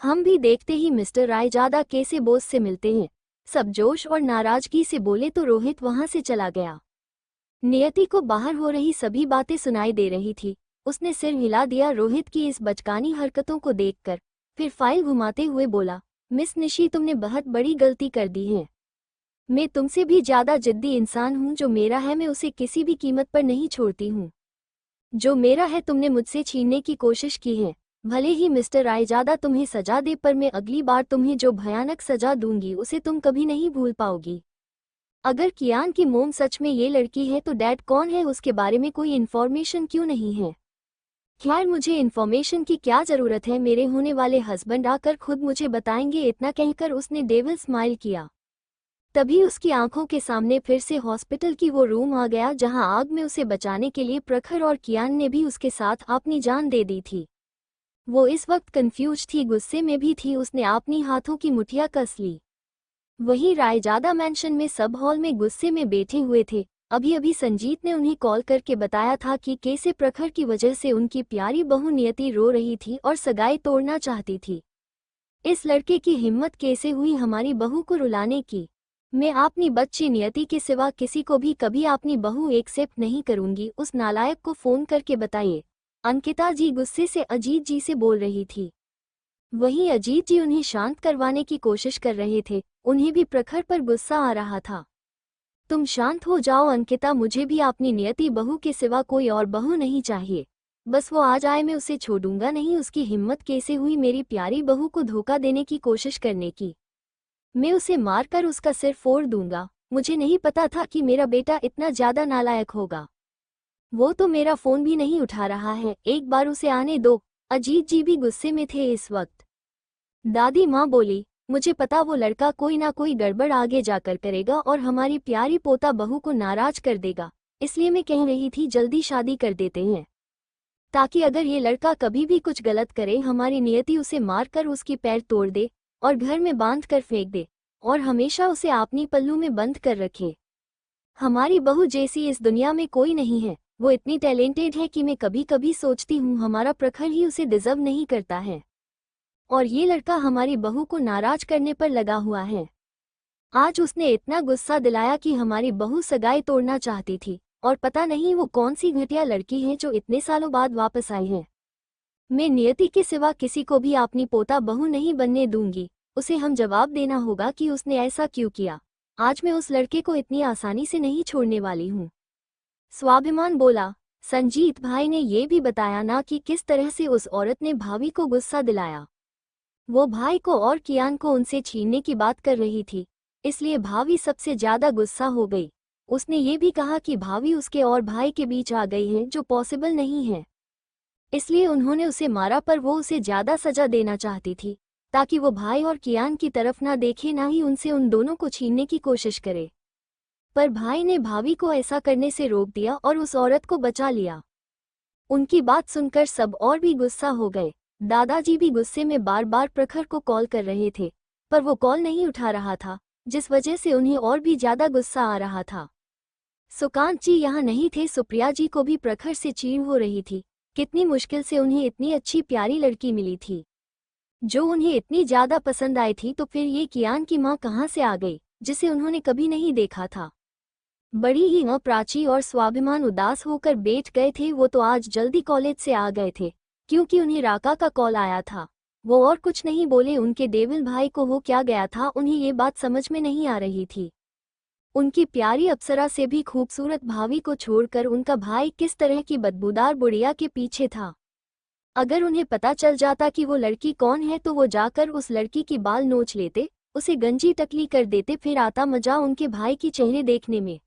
हम भी देखते ही मिस्टर रायजादा कैसे बॉस से मिलते हैं। सब जोश और नाराजगी से बोले तो रोहित वहां से चला गया। नियति को बाहर हो रही सभी बातें सुनाई दे रही थी। उसने सिर हिला दिया रोहित की इस बचकानी हरकतों को देखकर, फिर फाइल घुमाते हुए बोला, मिस निशी, तुमने बहुत बड़ी गलती कर दी है। मैं तुमसे भी ज्यादा जिद्दी इंसान हूँ। जो मेरा है मैं उसे किसी भी कीमत पर नहीं छोड़ती हूँ। जो मेरा है तुमने मुझसे छीनने की कोशिश की है। भले ही मिस्टर रायजादा तुम्हें सजा दे, पर मैं अगली बार तुम्हें जो भयानक सजा दूंगी उसे तुम कभी नहीं भूल पाओगी। अगर कियान की मोम सच में ये लड़की है तो डैड कौन है, उसके बारे में कोई इन्फॉर्मेशन क्यों नहीं है? खैर, मुझे इन्फॉर्मेशन की क्या जरूरत है, मेरे होने वाले हस्बैंड आकर खुद मुझे बताएंगे। इतना कहकर उसने डेविल स्माइल किया। तभी उसकी आंखों के सामने फिर से हॉस्पिटल की वो रूम आ गया जहां आग में उसे बचाने के लिए प्रखर और कियान ने भी उसके साथ अपनी जान दे दी थी। वो इस वक्त कंफ्यूज थी, गुस्से में भी थी। उसने अपनी हाथों की मुठियां कस ली। वहीं रायजादा मैंशन में सब हॉल में गुस्से में बैठे हुए थे। अभी अभी संजीत ने उन्हें कॉल करके बताया था कि कैसे प्रखर की वजह से उनकी प्यारी बहू नियति रो रही थी और सगाई तोड़ना चाहती थी। इस लड़के की हिम्मत कैसे हुई हमारी बहू को रुलाने की? मैं अपनी बच्ची नियति के सिवा किसी को भी कभी अपनी बहू एक्सेप्ट नहीं करूंगी। उस नालायक को फोन करके बताइए। अंकिता जी गुस्से से अजीत जी से बोल रही थी। वहीं अजीत जी उन्हें शांत करवाने की कोशिश कर रहे थे। उन्हें भी प्रखर पर गुस्सा आ रहा था। तुम शांत हो जाओ अंकिता, मुझे भी अपनी नियति बहू के सिवा कोई और बहू नहीं चाहिए। बस वो आ जाए, मैं उसे छोड़ूंगा नहीं। उसकी हिम्मत कैसे हुई मेरी प्यारी बहू को धोखा देने की कोशिश करने की? मैं उसे मारकर उसका सिर फोड़ दूंगा। मुझे नहीं पता था कि मेरा बेटा इतना ज्यादा नालायक होगा। वो तो मेरा फोन भी नहीं उठा रहा है, एक बार उसे आने दो। अजीत जी भी गुस्से में थे इस वक्त। दादी माँ बोली, मुझे पता वो लड़का कोई ना कोई गड़बड़ आगे जाकर करेगा और हमारी प्यारी पोता बहू को नाराज कर देगा, इसलिए मैं कह रही थी जल्दी शादी कर देते हैं, ताकि अगर ये लड़का कभी भी कुछ गलत करे, हमारी नियति उसे मारकर उसकी पैर तोड़ दे और घर में बांध कर फेंक दे और हमेशा उसे अपनी पल्लू में बंद कर रखे। हमारी बहू जैसी इस दुनिया में कोई नहीं है। वो इतनी टैलेंटेड है कि मैं कभी कभी सोचती हूँ हमारा प्रखर ही उसे डिजर्व नहीं करता है, और ये लड़का हमारी बहू को नाराज करने पर लगा हुआ है। आज उसने इतना गुस्सा दिलाया कि हमारी बहू सगाई तोड़ना चाहती थी, और पता नहीं वो कौन सी घटिया लड़की है जो इतने सालों बाद वापस आई है। मैं नियति के सिवा किसी को भी अपनी पोता बहू नहीं बनने दूंगी। उसे हम जवाब देना होगा कि उसने ऐसा क्यों किया। आज मैं उस लड़के को इतनी आसानी से नहीं छोड़ने वाली हूँ। स्वाभिमान बोला। संजीत भाई ने ये भी बताया ना कि किस तरह से उस औरत ने भाभी को गुस्सा दिलाया। वो भाई को और कियान को उनसे छीनने की बात कर रही थी, इसलिए भाभी सबसे ज्यादा गुस्सा हो गई। उसने ये भी कहा कि भाभी उसके और भाई के बीच आ गई है, जो पॉसिबल नहीं है। इसलिए उन्होंने उसे मारा, पर वो उसे ज्यादा सजा देना चाहती थी ताकि वो भाई और कियान की तरफ ना देखे, ना ही उनसे उन दोनों को छीनने की कोशिश करे। पर भाई ने भाभी को ऐसा करने से रोक दिया और उस औरत को बचा लिया। उनकी बात सुनकर सब और भी गुस्सा हो गए। दादाजी भी गुस्से में बार बार प्रखर को कॉल कर रहे थे, पर वो कॉल नहीं उठा रहा था, जिस वजह से उन्हें और भी ज्यादा गुस्सा आ रहा था। सुकांत जी यहाँ नहीं थे। सुप्रिया जी को भी प्रखर से चीड़ हो रही थी। कितनी मुश्किल से उन्हें इतनी अच्छी प्यारी लड़की मिली थी जो उन्हें इतनी ज्यादा पसंद आई थी, तो फिर ये कियान की माँ कहाँ से आ गई जिसे उन्होंने कभी नहीं देखा था। बड़ी ही प्राची और स्वाभिमान उदास होकर बैठ गए थे। वो तो आज जल्दी कॉलेज से आ गए थे क्योंकि उन्हें राका का कॉल आया था। वो और कुछ नहीं बोले। उनके देविल भाई को हो क्या गया था, उन्हें ये बात समझ में नहीं आ रही थी। उनकी प्यारी अप्सरा से भी खूबसूरत भाभी को छोड़कर उनका भाई किस तरह की बदबूदार बुढ़िया के पीछे था। अगर उन्हें पता चल जाता कि वो लड़की कौन है तो वो जाकर उस लड़की की बाल नोच लेते, उसे गंजी टकली कर देते, फिर आता मजा उनके भाई की चेहरे देखने में।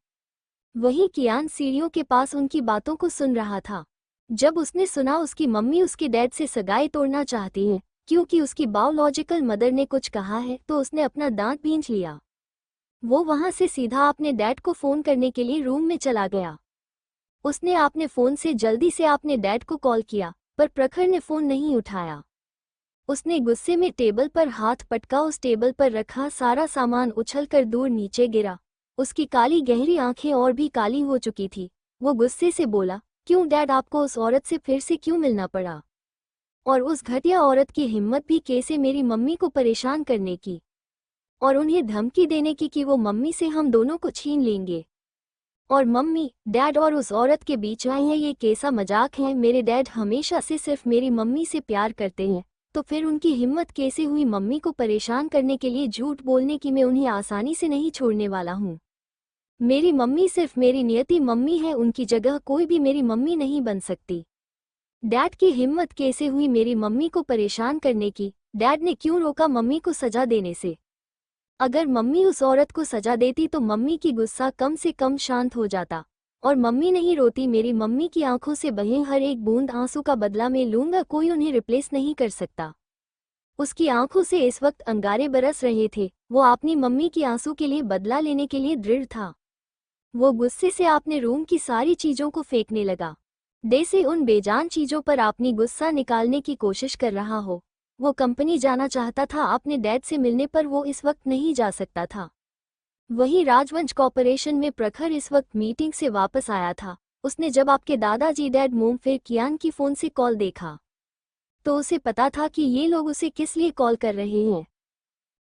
वहीं कियान सीढ़ियों के पास उनकी बातों को सुन रहा था। जब उसने सुना उसकी मम्मी उसके डैड से सगाई तोड़ना चाहती हैं क्योंकि उसकी बायोलॉजिकल मदर ने कुछ कहा है, तो उसने अपना दांत भींच लिया। वो वहां से सीधा अपने डैड को फोन करने के लिए रूम में चला गया। उसने अपने फोन से जल्दी से अपने डैड को कॉल किया, पर प्रखर ने फोन नहीं उठाया। उसने गुस्से में टेबल पर हाथ पटका। उस टेबल पर रखा सारा सामान उछलकर दूर नीचे गिरा। उसकी काली गहरी आंखें और भी काली हो चुकी थी। वो गुस्से से बोला, क्यों डैड, आपको उस औरत से फिर से क्यों मिलना पड़ा? और उस घटिया औरत की हिम्मत भी कैसे मेरी मम्मी को परेशान करने की और उन्हें धमकी देने की कि वो मम्मी से हम दोनों को छीन लेंगे। और मम्मी, डैड और उस औरत के बीच आए हैं, ये कैसा मजाक है? मेरे डैड हमेशा से सिर्फ मेरी मम्मी से प्यार करते हैं, तो फिर उनकी हिम्मत कैसे हुई मम्मी को परेशान करने के लिए झूठ बोलने की? मैं उन्हें आसानी से नहीं छोड़ने वाला हूँ। मेरी मम्मी सिर्फ मेरी नियति मम्मी है, उनकी जगह कोई भी मेरी मम्मी नहीं बन सकती। डैड की हिम्मत कैसे हुई मेरी मम्मी को परेशान करने की? डैड ने क्यों रोका मम्मी को सजा देने से? अगर मम्मी उस औरत को सजा देती तो मम्मी की गुस्सा कम से कम शांत हो जाता और मम्मी नहीं रोती। मेरी मम्मी की आंखों से बहे हर एक बूंद आंसू का बदला मैं लूंगा, कोई उन्हें रिप्लेस नहीं कर सकता। उसकी आंखों से इस वक्त अंगारे बरस रहे थे। वो अपनी मम्मी की आंसू के लिए बदला लेने के लिए दृढ़ था। वो गुस्से से अपने रूम की सारी चीजों को फेंकने लगा, जैसे उन बेजान चीजों पर अपनी गुस्सा निकालने की कोशिश कर रहा हो। वो कंपनी जाना चाहता था अपने डैड से मिलने, पर वो इस वक्त नहीं जा सकता था। वहीं राजवंश कॉर्पोरेशन में प्रखर इस वक्त मीटिंग से वापस आया था। उसने जब आपके दादाजी डैड मोमफेर कियान की फोन से कॉल देखा तो उसे पता था कि ये लोग उसे किस लिए कॉल कर रहे हैं,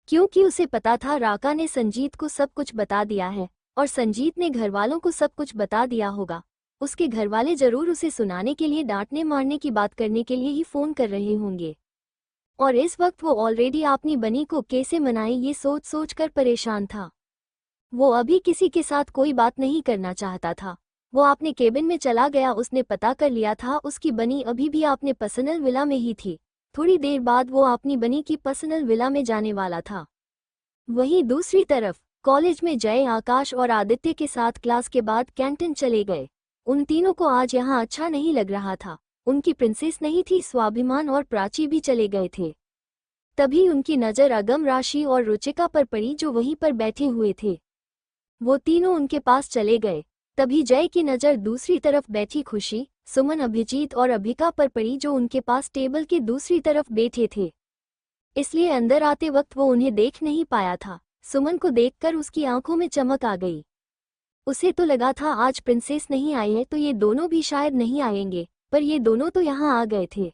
क्योंकि उसे पता था राका ने संजीत को सब कुछ बता दिया है और संजीत ने घरवालों को सब कुछ बता दिया होगा। उसके घरवाले जरूर उसे सुनाने के लिए, डांटने मारने की बात करने के लिए ही फोन कर रहे होंगे। और इस वक्त वो ऑलरेडी अपनी बनी को कैसे मनाए ये सोच सोच कर परेशान था। वो अभी किसी के साथ कोई बात नहीं करना चाहता था। वो अपने केबिन में चला गया। उसने पता कर लिया था उसकी बनी अभी भी अपने पर्सनल विला में ही थी। थोड़ी देर बाद वो अपनी बनी की पर्सनल विला में जाने वाला था। वहीं दूसरी तरफ कॉलेज में जय, आकाश और आदित्य के साथ क्लास के बाद कैंटीन चले गए। उन तीनों को आज यहाँ अच्छा नहीं लग रहा था। उनकी प्रिंसेस नहीं थी, स्वाभिमान और प्राची भी चले गए थे। तभी उनकी नज़र अगम, राशि और रुचिका पर पड़ी जो वहीं पर बैठे हुए थे। वो तीनों उनके पास चले गए। तभी जय की नज़र दूसरी तरफ बैठी खुशी, सुमन, अभिजीत और अभिका पर पड़ी जो उनके पास टेबल के दूसरी तरफ बैठे थे। इसलिए अंदर आते वक्त वो उन्हें देख नहीं पाया था। सुमन को देखकर उसकी आंखों में चमक आ गई। उसे तो लगा था आज प्रिंसेस नहीं आई है तो ये दोनों भी शायद नहीं आएंगे, पर ये दोनों तो यहाँ आ गए थे।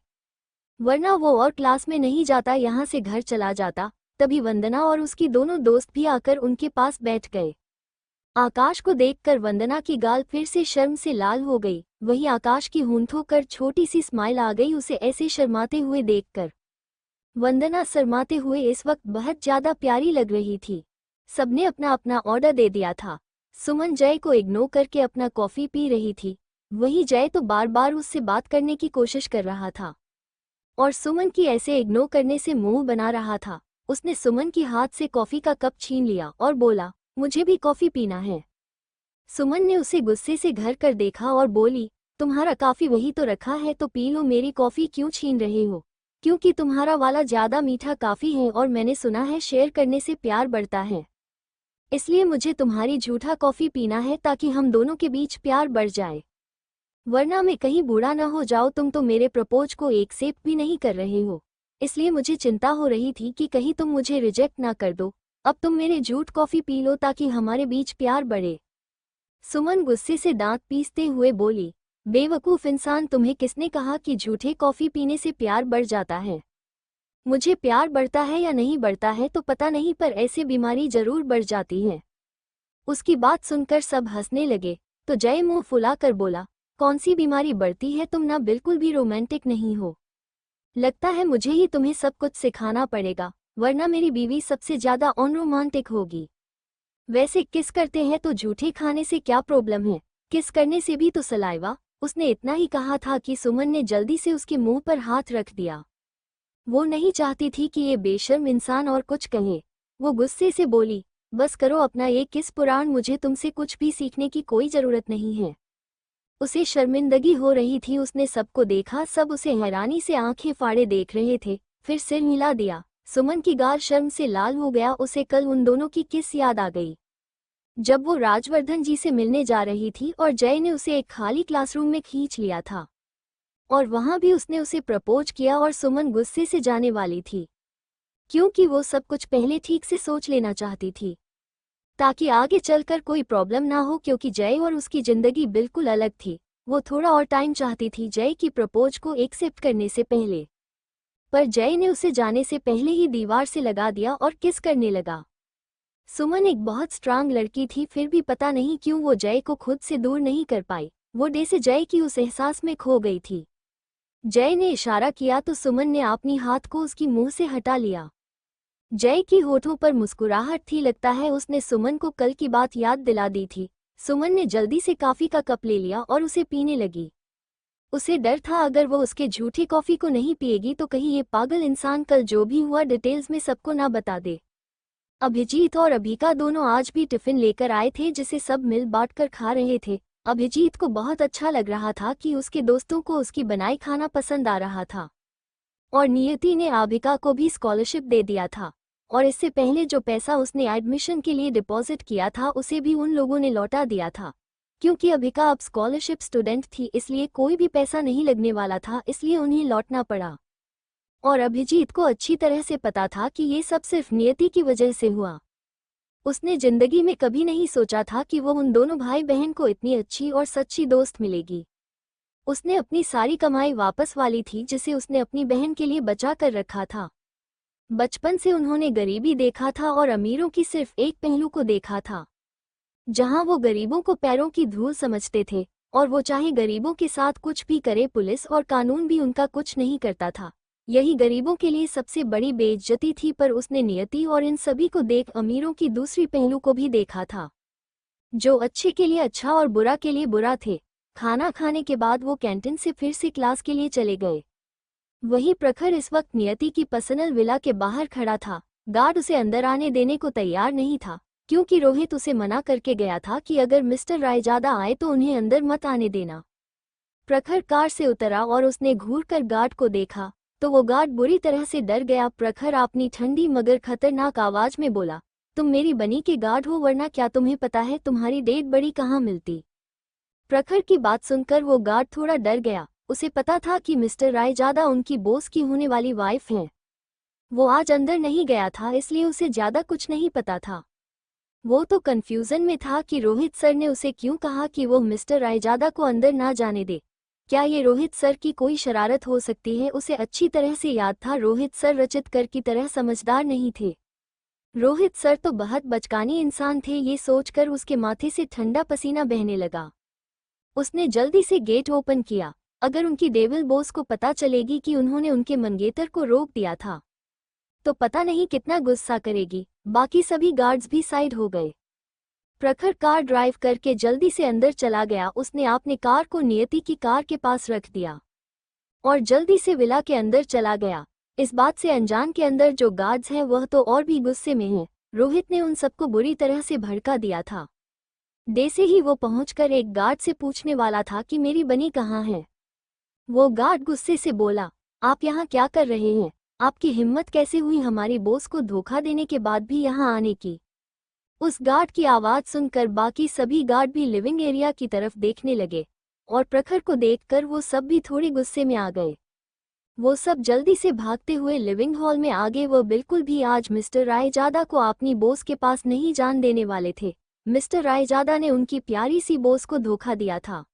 वरना वो और क्लास में नहीं जाता, यहाँ से घर चला जाता। तभी वंदना और उसकी दोनों दोस्त भी आकर उनके पास बैठ गए। आकाश को देखकर वंदना की गाल फिर से शर्म से लाल हो गई। वही आकाश की होंठों पर छोटी सी स्माइल आ गई उसे ऐसे शर्माते हुए देखकर। वंदना शर्माते हुए इस वक्त बहुत ज्यादा प्यारी लग रही थी। सबने अपना अपना ऑर्डर दे दिया था। सुमन जय को इग्नोर करके अपना कॉफी पी रही थी। वही जय तो बार बार उससे बात करने की कोशिश कर रहा था और सुमन की ऐसे इग्नोर करने से मुंह बना रहा था। उसने सुमन की हाथ से कॉफी का कप छीन लिया और बोला, मुझे भी कॉफी पीना है। सुमन ने उसे गुस्से से घर कर देखा और बोली, तुम्हारा काफी वही तो रखा है तो पी लो, मेरी कॉफी क्यों छीन रहे हो? क्योंकि तुम्हारा वाला ज्यादा मीठा काफी है और मैंने सुना है शेयर करने से प्यार बढ़ता है। इसलिए मुझे तुम्हारी झूठा कॉफी पीना है ताकि हम दोनों के बीच प्यार बढ़ जाए, वरना मैं कहीं बूढ़ा न हो जाओ। तुम तो मेरे प्रपोज को एक सेप भी नहीं कर रहे हो, इसलिए मुझे चिंता हो रही थी कि कहीं तुम मुझे रिजेक्ट ना कर दो। अब तुम मेरे झूठ कॉफी पी लो ताकि हमारे बीच प्यार बढ़े। सुमन गुस्से से दांत पीसते हुए बोली, बेवकूफ इंसान, तुम्हें किसने कहा कि झूठे कॉफी पीने से प्यार बढ़ जाता है? मुझे प्यार बढ़ता है या नहीं बढ़ता है तो पता नहीं, पर ऐसे बीमारी जरूर बढ़ जाती है। उसकी बात सुनकर सब हंसने लगे तो जय मुंह फुलाकर बोला, कौन सी बीमारी बढ़ती है? तुम ना बिल्कुल भी रोमांटिक नहीं हो। लगता है मुझे ही तुम्हें सब कुछ सिखाना पड़ेगा, वरना मेरी बीवी सबसे ज्यादा अनरोमांटिक होगी। वैसे किस करते हैं तो झूठे खाने से क्या प्रॉब्लम है? किस करने से भी तो सलाइवा। उसने इतना ही कहा था कि सुमन ने जल्दी से उसके मुंह पर हाथ रख दिया। वो नहीं चाहती थी कि ये बेशर्म इंसान और कुछ कहे। वो गुस्से से बोली, बस करो अपना ये किस पुराण, मुझे तुमसे कुछ भी सीखने की कोई जरूरत नहीं है। उसे शर्मिंदगी हो रही थी। उसने सबको देखा, सब उसे हैरानी से आंखें फाड़े देख रहे थे। फिर सिर हिला दिया। सुमन की गाल शर्म से लाल हो गया। उसे कल उन दोनों की किस याद आ गई जब वो राजवर्धन जी से मिलने जा रही थी और जय ने उसे एक खाली क्लासरूम में खींच लिया था और वहां भी उसने उसे प्रपोज किया और सुमन गुस्से से जाने वाली थी, क्योंकि वो सब कुछ पहले ठीक से सोच लेना चाहती थी ताकि आगे चलकर कोई प्रॉब्लम ना हो, क्योंकि जय और उसकी जिंदगी बिल्कुल अलग थी। वो थोड़ा और टाइम चाहती थी जय की प्रपोज को एक्सेप्ट करने से पहले, पर जय ने उसे जाने से पहले ही दीवार से लगा दिया और किस करने लगा। सुमन एक बहुत स्ट्रांग लड़की थी, फिर भी पता नहीं क्यों वो जय को खुद से दूर नहीं कर पाई। वो डे से जय की उस एहसास में खो गई थी। जय ने इशारा किया तो सुमन ने अपनी हाथ को उसकी मुंह से हटा लिया। जय की होठों पर मुस्कुराहट थी। लगता है उसने सुमन को कल की बात याद दिला दी थी। सुमन ने जल्दी से कॉफी का कप ले लिया और उसे पीने लगी। उसे डर था अगर वो उसके झूठी कॉफी को नहीं पिएगी तो कहीं ये पागल इंसान कल जो भी हुआ डिटेल्स में सबको ना बता दे। अभिजीत और अभिका दोनों आज भी टिफिन लेकर आए थे जिसे सब मिल बांट कर खा रहे थे। अभिजीत को बहुत अच्छा लग रहा था कि उसके दोस्तों को उसकी बनाई खाना पसंद आ रहा था और नियति ने अभिका को भी स्कॉलरशिप दे दिया था और इससे पहले जो पैसा उसने एडमिशन के लिए डिपॉजिट किया था उसे भी उन लोगों ने लौटा दिया था। क्योंकि अभिका अब स्कॉलरशिप स्टूडेंट थी इसलिए कोई भी पैसा नहीं लगने वाला था, इसलिए उन्हें लौटना पड़ा। और अभिजीत को अच्छी तरह से पता था कि ये सब सिर्फ नियति की वजह से हुआ। उसने जिंदगी में कभी नहीं सोचा था कि वो उन दोनों भाई बहन को इतनी अच्छी और सच्ची दोस्त मिलेगी। उसने अपनी सारी कमाई वापस वाली थी जिसे उसने अपनी बहन के लिए बचा कर रखा था। बचपन से उन्होंने गरीबी देखा था और अमीरों की सिर्फ एक पहलू को देखा था, जहां वो गरीबों को पैरों की धूल समझते थे और वो चाहे गरीबों के साथ कुछ भी करे, पुलिस और कानून भी उनका कुछ नहीं करता था। यही गरीबों के लिए सबसे बड़ी बेइज्जती थी। पर उसने नियति और इन सभी को देख अमीरों की दूसरी पहलू को भी देखा था, जो अच्छे के लिए अच्छा और बुरा के लिए बुरा थे। खाना खाने के बाद वो कैंटीन से फिर से क्लास के लिए चले गए। वही प्रखर इस वक्त नियति की पर्सनल विला के बाहर खड़ा था। गार्ड उसे अंदर आने देने को तैयार नहीं था, क्योंकि रोहित उसे मना करके गया था कि अगर मिस्टर रायजादा आए तो उन्हें अंदर मत आने देना। प्रखर कार से उतरा और उसने घूरकर गार्ड को देखा तो वो गार्ड बुरी तरह से डर गया। प्रखर अपनी ठंडी मगर खतरनाक आवाज में बोला, तुम मेरी बनी के गार्ड हो, वरना क्या तुम्हें पता है तुम्हारी डेड बड़ी कहाँ मिलती? प्रखर की बात सुनकर वो गार्ड थोड़ा डर गया। उसे पता था कि मिस्टर रायजादा उनकी बॉस की होने वाली वाइफ हैं। वो आज अंदर नहीं गया था इसलिए उसे ज्यादा कुछ नहीं पता था। वो तो कंफ्यूजन में था कि रोहित सर ने उसे क्यों कहा कि वो मिस्टर रायजादा को अंदर ना जाने दे। क्या ये रोहित सर की कोई शरारत हो सकती है? उसे अच्छी तरह से याद था रोहित सर रचित कर की तरह समझदार नहीं थे। रोहित सर तो बहुत बचकानी इंसान थे, ये सोचकर उसके माथे से ठंडा पसीना बहने लगा। उसने जल्दी से गेट ओपन किया। अगर उनकी डेविल बॉस को पता चलेगी कि उन्होंने उनके मंगेतर को रोक दिया था तो पता नहीं कितना गुस्सा करेगी। बाकी सभी गार्ड्स भी साइड हो गए। प्रखर कार ड्राइव करके जल्दी से अंदर चला गया। उसने अपने कार को नियति की कार के पास रख दिया और जल्दी से विला के अंदर चला गया। इस बात से अनजान के अंदर जो गार्ड्स हैं वह तो और भी गुस्से में हैं। रोहित ने उन सबको बुरी तरह से भड़का दिया था। जैसे ही वो पहुंचकर एक गार्ड से पूछने वाला था कि मेरी बनी कहाँ है, वो गार्ड गुस्से से बोला, आप यहाँ क्या कर रहे हैं? आपकी हिम्मत कैसे हुई हमारी बॉस को धोखा देने के बाद भी यहाँ आने की? उस गार्ड की आवाज़ सुनकर बाकी सभी गार्ड भी लिविंग एरिया की तरफ देखने लगे और प्रखर को देखकर वो सब भी थोड़े गुस्से में आ गए। वो सब जल्दी से भागते हुए लिविंग हॉल में आ गए। वो बिल्कुल भी आज मिस्टर रायजादा को अपनी बॉस के पास नहीं जान देने वाले थे। मिस्टर रायजादा ने उनकी प्यारी सी बॉस को धोखा दिया था,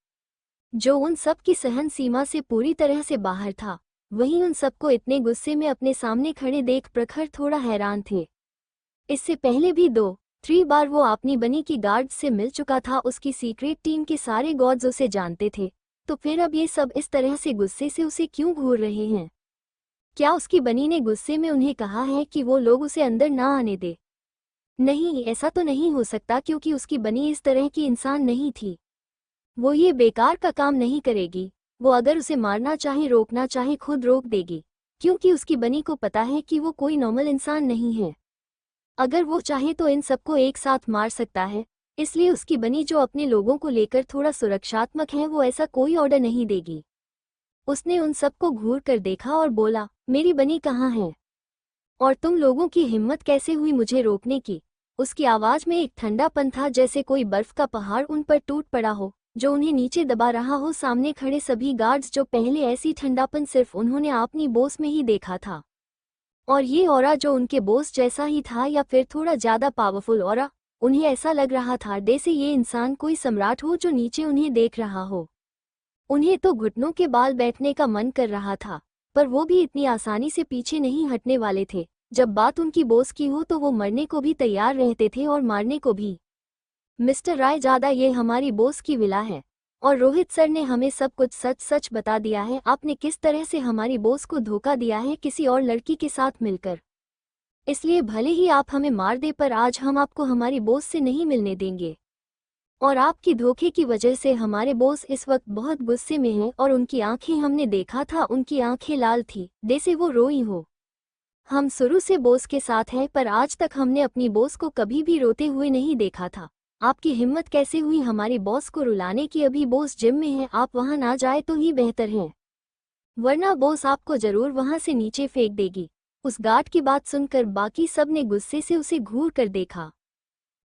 जो उन सब की सहन सीमा से पूरी तरह से बाहर था। वहीं उन सबको इतने गुस्से में अपने सामने खड़े देख प्रखर थोड़ा हैरान थे। इससे पहले भी 2-3 बार वो अपनी बनी की गार्ड्स से मिल चुका था। उसकी सीक्रेट टीम के सारे गॉड्स उसे जानते थे, तो फिर अब ये सब इस तरह से गुस्से से उसे क्यों घूर रहे हैं? क्या उसकी बनी ने गुस्से में उन्हें कहा है कि वो लोग उसे अंदर ना आने दे? नहीं, ऐसा तो नहीं हो सकता, क्योंकि उसकी बनी इस तरह की इंसान नहीं थी। वो ये बेकार का काम नहीं करेगी। वो अगर उसे मारना चाहे, रोकना चाहे, खुद रोक देगी, क्योंकि उसकी बनी को पता है कि वो कोई नॉर्मल इंसान नहीं है। अगर वो चाहे तो इन सबको एक साथ मार सकता है। इसलिए उसकी बनी, जो अपने लोगों को लेकर थोड़ा सुरक्षात्मक है, वो ऐसा कोई ऑर्डर नहीं देगी। उसने उन सबको घूर कर देखा और बोला, मेरी बनी कहाँ है? और तुम लोगों की हिम्मत कैसे हुई मुझे रोकने की? उसकी आवाज में एक ठंडापन था, जैसे कोई बर्फ का पहाड़ उन पर टूट पड़ा हो, जो उन्हें नीचे दबा रहा हो। सामने खड़े सभी गार्ड्स, जो पहले ऐसी ठंडापन सिर्फ उन्होंने अपनी बॉस में ही देखा था, और ये ऑरा जो उनके बॉस जैसा ही था या फिर थोड़ा ज्यादा पावरफुल ऑरा, उन्हें ऐसा लग रहा था जैसे ये इंसान कोई सम्राट हो जो नीचे उन्हें देख रहा हो। उन्हें तो घुटनों के बाल बैठने का मन कर रहा था, पर वो भी इतनी आसानी से पीछे नहीं हटने वाले थे। जब बात उनकी बॉस की हो तो वो मरने को भी तैयार रहते थे और मारने को भी। मिस्टर रायजादा, ये हमारी बॉस की विला है और रोहित सर ने हमें सब कुछ सच सच बता दिया है। आपने किस तरह से हमारी बॉस को धोखा दिया है किसी और लड़की के साथ मिलकर। इसलिए भले ही आप हमें मार दे, पर आज हम आपको हमारी बॉस से नहीं मिलने देंगे। और आपकी धोखे की वजह से हमारे बॉस इस वक्त बहुत गुस्से में हैं और उनकी आंखें, हमने देखा था उनकी आंखें लाल थी जैसे वो रोई हो। हम शुरू से बॉस के साथ हैं, पर आज तक हमने अपनी बॉस को कभी भी रोते हुए नहीं देखा था। आपकी हिम्मत कैसे हुई हमारी बॉस को रुलाने की? अभी बॉस जिम में है, आप वहां ना जाए तो ही बेहतर है, वरना बॉस आपको जरूर वहां से नीचे फेंक देगी। उस गार्ड की बात सुनकर बाकी सब ने गुस्से से उसे घूर कर देखा।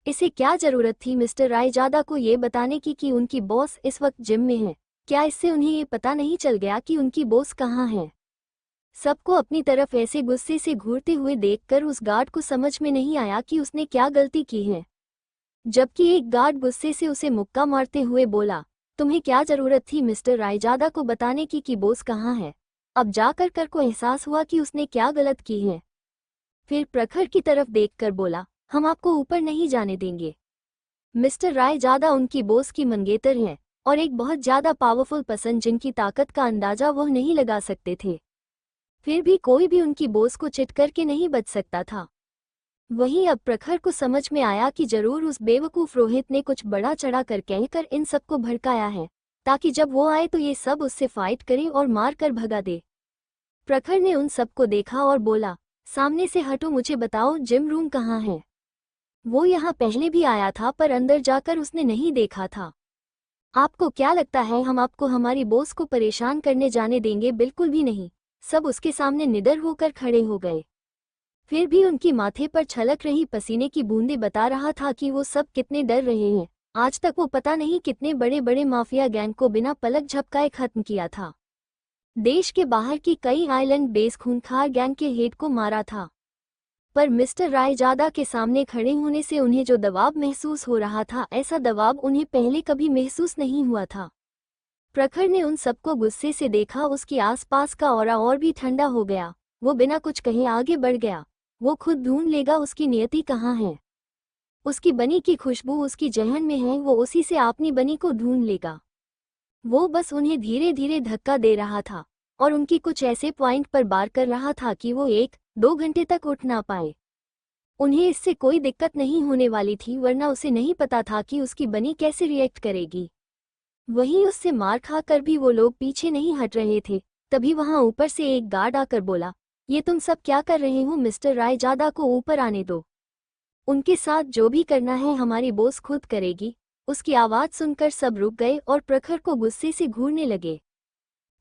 इसे क्या जरूरत थी मिस्टर रायजादा को ये बताने की कि उनकी बॉस इस वक्त जिम में है? क्या इससे उन्हें ये पता नहीं चल गया कि उनकी बॉस कहाँ है? सबको अपनी तरफ ऐसे गुस्से से घूरते हुए देखकर उस गार्ड को समझ में नहीं आया कि उसने क्या गलती की है। जबकि एक गार्ड गुस्से से उसे मुक्का मारते हुए बोला, तुम्हें क्या जरूरत थी मिस्टर रायजादा को बताने की कि बॉस कहाँ है? अब जाकर कर को एहसास हुआ कि उसने क्या गलत की है। फिर प्रखर की तरफ देखकर बोला, हम आपको ऊपर नहीं जाने देंगे। मिस्टर रायजादा उनकी बॉस की मंगेतर हैं और एक बहुत ज्यादा पावरफुल पर्सन, जिनकी ताकत का अंदाजा वह नहीं लगा सकते थे। फिर भी कोई भी उनकी बॉस को चिट करके नहीं बच सकता था। वहीं अब प्रखर को समझ में आया कि जरूर उस बेवकूफ रोहित ने कुछ बड़ा चढ़ा कर कहकर इन सबको भड़काया है, ताकि जब वो आए तो ये सब उससे फाइट करे और मार कर भगा दे। प्रखर ने उन सबको देखा और बोला, सामने से हटो, मुझे बताओ जिम रूम कहाँ है? वो यहाँ पहले भी आया था, पर अंदर जाकर उसने नहीं देखा था। आपको क्या लगता है हम आपको हमारी बॉस को परेशान करने जाने देंगे? बिल्कुल भी नहीं। सब उसके सामने निडर होकर खड़े हो गए। फिर भी उनकी माथे पर छलक रही पसीने की बूंदें बता रहा था कि वो सब कितने डर रहे हैं। आज तक वो पता नहीं कितने बड़े बड़े माफिया गैंग को बिना पलक झपकाए खत्म किया था। देश के बाहर की कई आइलैंड बेस खूंखार गैंग के हेड को मारा था, पर मिस्टर रायजादा के सामने खड़े होने से उन्हें जो दबाव महसूस हो रहा था, ऐसा दबाव उन्हें पहले कभी महसूस नहीं हुआ था। प्रखर ने उन सबको गुस्से से देखा। उसके आसपास का ऑरा और भी ठंडा हो गया। वो बिना कुछ कहे आगे बढ़ गया। वो खुद ढूंढ लेगा उसकी नियति कहाँ है। उसकी बनी की खुशबू उसकी जहन में है, वो उसी से अपनी बनी को ढूंढ लेगा। वो बस उन्हें धीरे धीरे धक्का दे रहा था और उनकी कुछ ऐसे पॉइंट पर बार कर रहा था कि वो 1-2 घंटे तक उठ ना पाए। उन्हें इससे कोई दिक्कत नहीं होने वाली थी, वरना उसे नहीं पता था कि उसकी बनी कैसे रिएक्ट करेगी। वहीं उससे मार खा कर भी वो लोग पीछे नहीं हट रहे थे। तभी वहां ऊपर से एक गार्ड आकर बोला, ये तुम सब क्या कर रहे हो? मिस्टर रायजादा को ऊपर आने दो। उनके साथ जो भी करना है हमारी बॉस खुद करेगी। उसकी आवाज़ सुनकर सब रुक गए और प्रखर को गुस्से से घूरने लगे।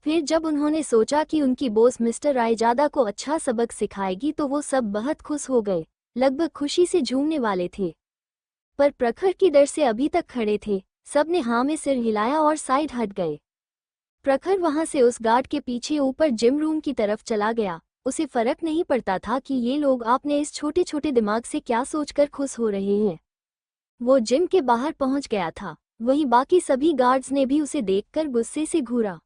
फिर जब उन्होंने सोचा कि उनकी बॉस मिस्टर रायजादा को अच्छा सबक सिखाएगी तो वो सब बहुत खुश हो गए, लगभग खुशी से झूमने वाले थे। पर प्रखर की डर से अभी तक खड़े थे। सब ने हाँ में सिर हिलाया और साइड हट गए। प्रखर वहां से उस गार्ड के पीछे ऊपर जिम रूम की तरफ चला गया। उसे फर्क नहीं पड़ता था कि ये लोग आपने इस छोटे छोटे दिमाग से क्या सोचकर खुश हो रहे हैं। वो जिम के बाहर पहुंच गया था। वहीं बाकी सभी गार्ड्स ने भी उसे देखकर गुस्से से घूरा,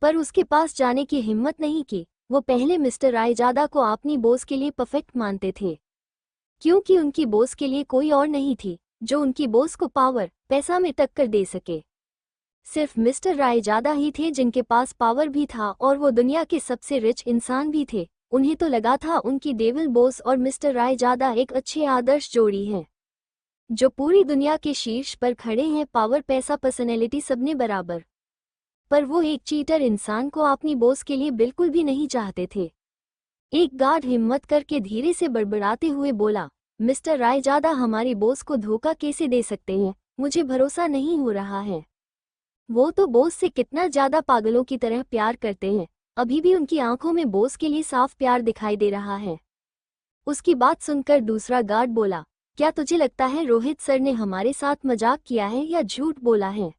पर उसके पास जाने की हिम्मत नहीं की। वो पहले मिस्टर रायजादा को अपनी बॉस के लिए परफेक्ट मानते थे, क्योंकि उनकी बॉस के लिए कोई और नहीं थी जो उनकी बॉस को पावर, पैसा में टक्कर दे सके। सिर्फ मिस्टर रायजादा ही थे जिनके पास पावर भी था और वो दुनिया के सबसे रिच इंसान भी थे। उन्हें तो लगा था उनकी डेविल बॉस और मिस्टर रायजादा एक अच्छे आदर्श जोड़ी हैं, जो पूरी दुनिया के शीर्ष पर खड़े हैं। पावर, पैसा, पर्सनैलिटी सबने बराबर। पर वो एक चीटर इंसान को अपनी बॉस के लिए बिल्कुल भी नहीं चाहते थे। एक गार्ड हिम्मत करके धीरे से बड़बड़ाते हुए बोला, मिस्टर रायजादा हमारी बॉस को धोखा कैसे दे सकते हैं? मुझे भरोसा नहीं हो रहा है। वो तो बॉस से कितना ज्यादा पागलों की तरह प्यार करते हैं। अभी भी उनकी आंखों में बॉस के लिए साफ प्यार दिखाई दे रहा है। उसकी बात सुनकर दूसरा गार्ड बोला, क्या तुझे लगता है रोहित सर ने हमारे साथ मजाक किया है या झूठ बोला है?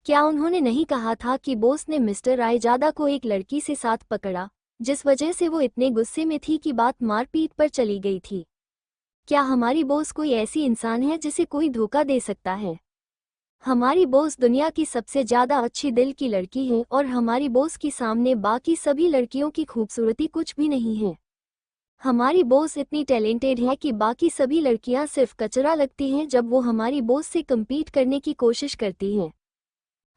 क्या उन्होंने नहीं कहा था कि बॉस ने मिस्टर रायजादा को एक लड़की से साथ पकड़ा, जिस वजह से वो इतने गुस्से में थी कि बात मारपीट पर चली गई थी? क्या हमारी बॉस कोई ऐसी इंसान है जिसे कोई धोखा दे सकता है? हमारी बॉस दुनिया की सबसे ज्यादा अच्छी दिल की लड़की है और हमारी बॉस के सामने बाकी सभी लड़कियों की खूबसूरती कुछ भी नहीं है। हमारी बॉस इतनी टैलेंटेड है कि बाकी सभी लड़कियां सिर्फ कचरा लगती हैं जब वो हमारी बॉस से कम्पीट करने की कोशिश करती हैं।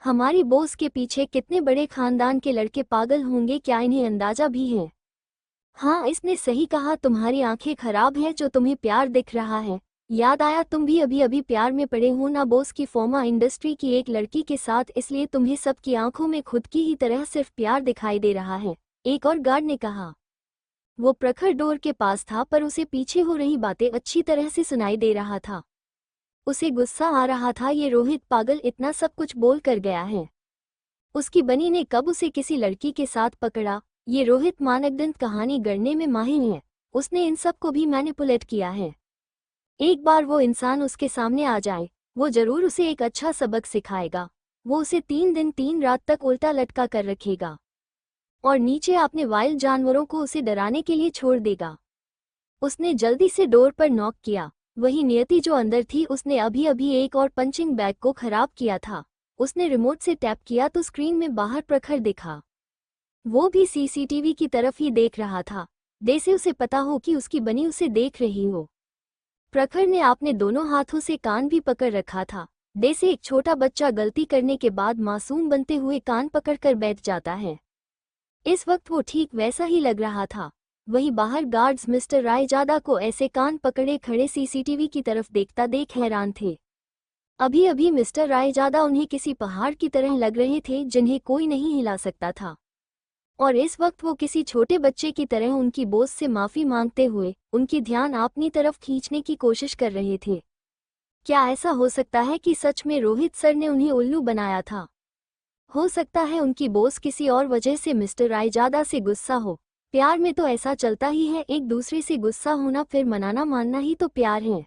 हमारी बॉस के पीछे कितने बड़े खानदान के लड़के पागल होंगे, क्या इन्हें अंदाजा भी है? हाँ, इसने सही कहा, तुम्हारी आंखें खराब हैं जो तुम्हें प्यार दिख रहा है। याद आया तुम भी अभी अभी प्यार में पड़े हो ना बॉस की फॉर्मा इंडस्ट्री की एक लड़की के साथ, इसलिए तुम्हें सबकी आंखों में खुद की ही तरह सिर्फ प्यार दिखाई दे रहा है, एक और गार्ड ने कहा। वो प्रखर डोर के पास था पर उसे पीछे हो रही बातें अच्छी तरह से सुनाई दे रहा था। उसे गुस्सा आ रहा था, ये रोहित पागल इतना सब कुछ बोल कर गया है। उसकी बनी ने कब उसे किसी लड़की के साथ पकड़ा? ये रोहित मानगदंत कहानी गढ़ने में माहिर है। उसने इन सब को भी मैनिपुलेट किया है। एक बार वो इंसान उसके सामने आ जाए, वो जरूर उसे एक अच्छा सबक सिखाएगा। वो उसे 3 दिन 3 रात तक उल्टा लटका कर रखेगा और नीचे अपने वाइल्ड जानवरों को उसे डराने के लिए छोड़ देगा। उसने जल्दी से डोर पर नॉक किया। वही नियति जो अंदर थी, उसने अभी अभी एक और पंचिंग बैग को खराब किया था। उसने रिमोट से टैप किया तो स्क्रीन में बाहर प्रखर दिखा। वो भी सीसीटीवी की तरफ ही देख रहा था, जैसे उसे पता हो कि उसकी बनी उसे देख रही हो। प्रखर ने अपने दोनों हाथों से कान भी पकड़ रखा था, जैसे एक छोटा बच्चा गलती करने के बाद मासूम बनते हुए कान पकड़कर बैठ जाता है। इस वक्त वो ठीक वैसा ही लग रहा था। वहीं बाहर गार्ड्स मिस्टर रायजादा को ऐसे कान पकड़े खड़े सीसीटीवी की तरफ देखता देख हैरान थे। अभी अभी मिस्टर रायजादा उन्हें किसी पहाड़ की तरह लग रहे थे जिन्हें कोई नहीं हिला सकता था, और इस वक्त वो किसी छोटे बच्चे की तरह उनकी बॉस से माफी मांगते हुए उनकी ध्यान अपनी तरफ खींचने की कोशिश कर रहे थे। क्या ऐसा हो सकता है कि सच में रोहित सर ने उन्हें उल्लू बनाया था? हो सकता है उनकी बॉस किसी और वजह से मिस्टर रायजादा से गुस्सा हो। प्यार में तो ऐसा चलता ही है, एक दूसरे से गुस्सा होना फिर मनाना मानना ही तो प्यार है।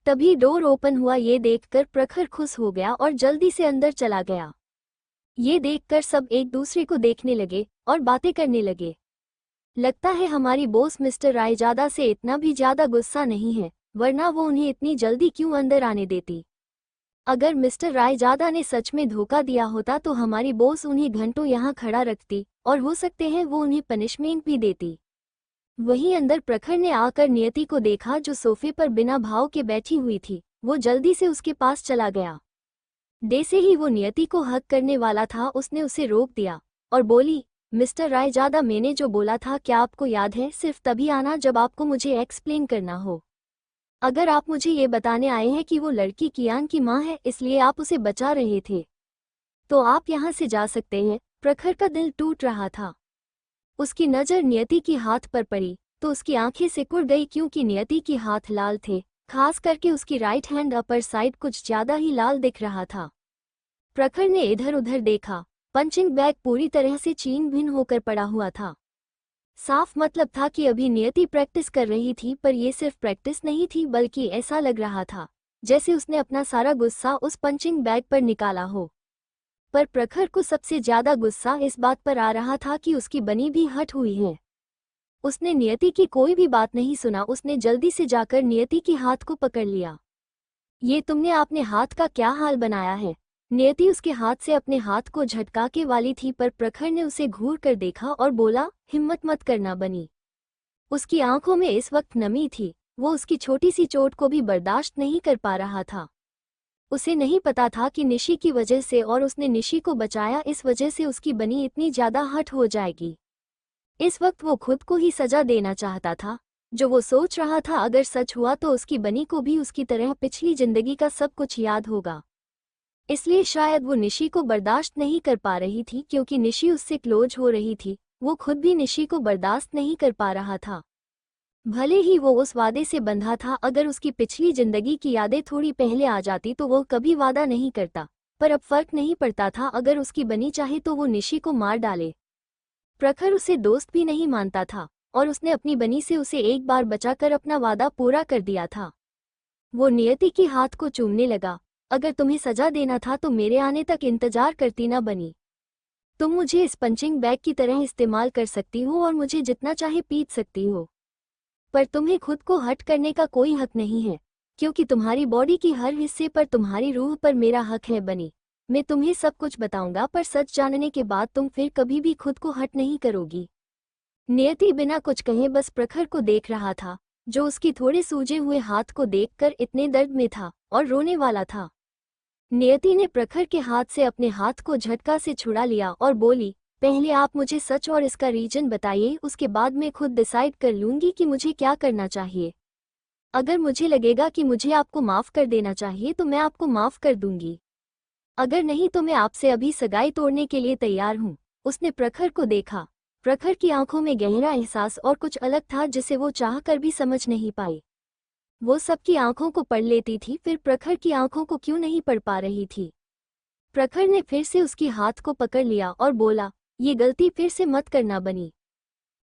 तभी डोर ओपन हुआ। ये देखकर प्रखर खुश हो गया और जल्दी से अंदर चला गया। ये देखकर सब एक दूसरे को देखने लगे और बातें करने लगे। लगता है हमारी बॉस मिस्टर रायजादा से इतना भी ज्यादा गुस्सा नहीं है, वरना वो उन्हें इतनी जल्दी क्यों अंदर आने देती? अगर मिस्टर रायजादा ने सच में धोखा दिया होता तो हमारी बॉस उन्हें घंटों यहाँ खड़ा रखती और हो सकते हैं वो उन्हें पनिशमेंट भी देती। वहीं अंदर प्रखर ने आकर नियति को देखा जो सोफे पर बिना भाव के बैठी हुई थी। वो जल्दी से उसके पास चला गया। जैसे ही वो नियति को हक करने वाला था उसने उसे रोक दिया और बोली, मिस्टर रायजादा, मैंने जो बोला था क्या आपको याद है? सिर्फ तभी आना जब आपको मुझे एक्सप्लेन करना हो। अगर आप मुझे ये बताने आए हैं कि वो लड़की कियान की माँ है इसलिए आप उसे बचा रहे थे तो आप यहाँ से जा सकते हैं। प्रखर का दिल टूट रहा था। उसकी नज़र नियति की हाथ पर पड़ी तो उसकी आंखें सिकुड़ गई क्योंकि नियति के हाथ लाल थे, खास करके उसकी राइट हैंड अपर साइड कुछ ज्यादा ही लाल दिख रहा था। प्रखर ने इधर उधर देखा। पंचिंग बैग पूरी तरह से छीन भिन्न होकर पड़ा हुआ था। साफ मतलब था कि अभी नियति प्रैक्टिस कर रही थी, पर यह सिर्फ प्रैक्टिस नहीं थी बल्कि ऐसा लग रहा था जैसे उसने अपना सारा गुस्सा उस पंचिंग बैग पर निकाला हो। पर प्रखर को सबसे ज्यादा गुस्सा इस बात पर आ रहा था कि उसकी बनी भी हट हुई है। उसने नियति की कोई भी बात नहीं सुना। उसने जल्दी से जाकर नियति के हाथ को पकड़ लिया। ये तुमने अपने हाथ का क्या हाल बनाया है? नियति उसके हाथ से अपने हाथ को झटका के वाली थी, पर प्रखर ने उसे घूर कर देखा और बोला, हिम्मत मत करना बनी। उसकी आंखों में इस वक्त नमी थी। वो उसकी छोटी सी चोट को भी बर्दाश्त नहीं कर पा रहा था। उसे नहीं पता था कि निशी की वजह से, और उसने निशी को बचाया, इस वजह से उसकी बनी इतनी ज्यादा हट हो जाएगी। इस वक्त वो खुद को ही सजा देना चाहता था। जो वो सोच रहा था अगर सच हुआ तो उसकी बनी को भी उसकी तरह पिछली जिंदगी का सब कुछ याद होगा। इसलिए शायद वो निशी को बर्दाश्त नहीं कर पा रही थी क्योंकि निशी उससे क्लोज हो रही थी। वो खुद भी निशी को बर्दाश्त नहीं कर पा रहा था। भले ही वो उस वादे से बंधा था, अगर उसकी पिछली जिंदगी की यादें थोड़ी पहले आ जाती तो वो कभी वादा नहीं करता, पर अब फर्क नहीं पड़ता था। अगर उसकी बनी चाहे तो वो निशी को मार डाले। प्रखर उसे दोस्त भी नहीं मानता था और उसने अपनी बनी से उसे एक बार बचाकर अपना वादा पूरा कर दिया था। वो नियति के हाथ को चूमने लगा। अगर तुम्हें सजा देना था तो मेरे आने तक इंतजार करती ना बनी। तुम मुझे इस पंचिंग बैग की तरह इस्तेमाल कर सकती हो और मुझे जितना चाहे पीट सकती हो, पर तुम्हें खुद को हट करने का कोई हक नहीं है, क्योंकि तुम्हारी बॉडी की हर हिस्से पर, तुम्हारी रूह पर मेरा हक है बनी। मैं तुम्हें सब कुछ बताऊंगा, पर सच जानने के बाद तुम फिर कभी भी खुद को हट नहीं करोगी। नियति बिना कुछ कहे बस प्रखर को देख रहा था, जो उसकी थोड़े सूजे हुए हाथ को देखकर इतने दर्द में था और रोने वाला था। नियति ने प्रखर के हाथ से अपने हाथ को झटका से छुड़ा लिया और बोली, पहले आप मुझे सच और इसका रीजन बताइए, उसके बाद मैं खुद डिसाइड कर लूंगी कि मुझे क्या करना चाहिए। अगर मुझे लगेगा कि मुझे आपको माफ कर देना चाहिए तो मैं आपको माफ कर दूंगी, अगर नहीं तो मैं आपसे अभी सगाई तोड़ने के लिए तैयार हूँ। उसने प्रखर को देखा। प्रखर की आंखों में गहरा एहसास और कुछ अलग था जिसे वो चाह कर भी समझ नहीं पाई। वो सबकी आंखों को पढ़ लेती थी, फिर प्रखर की आंखों को क्यों नहीं पढ़ पा रही थी? प्रखर ने फिर से उसके हाथ को पकड़ लिया और बोला, ये गलती फिर से मत करना बनी।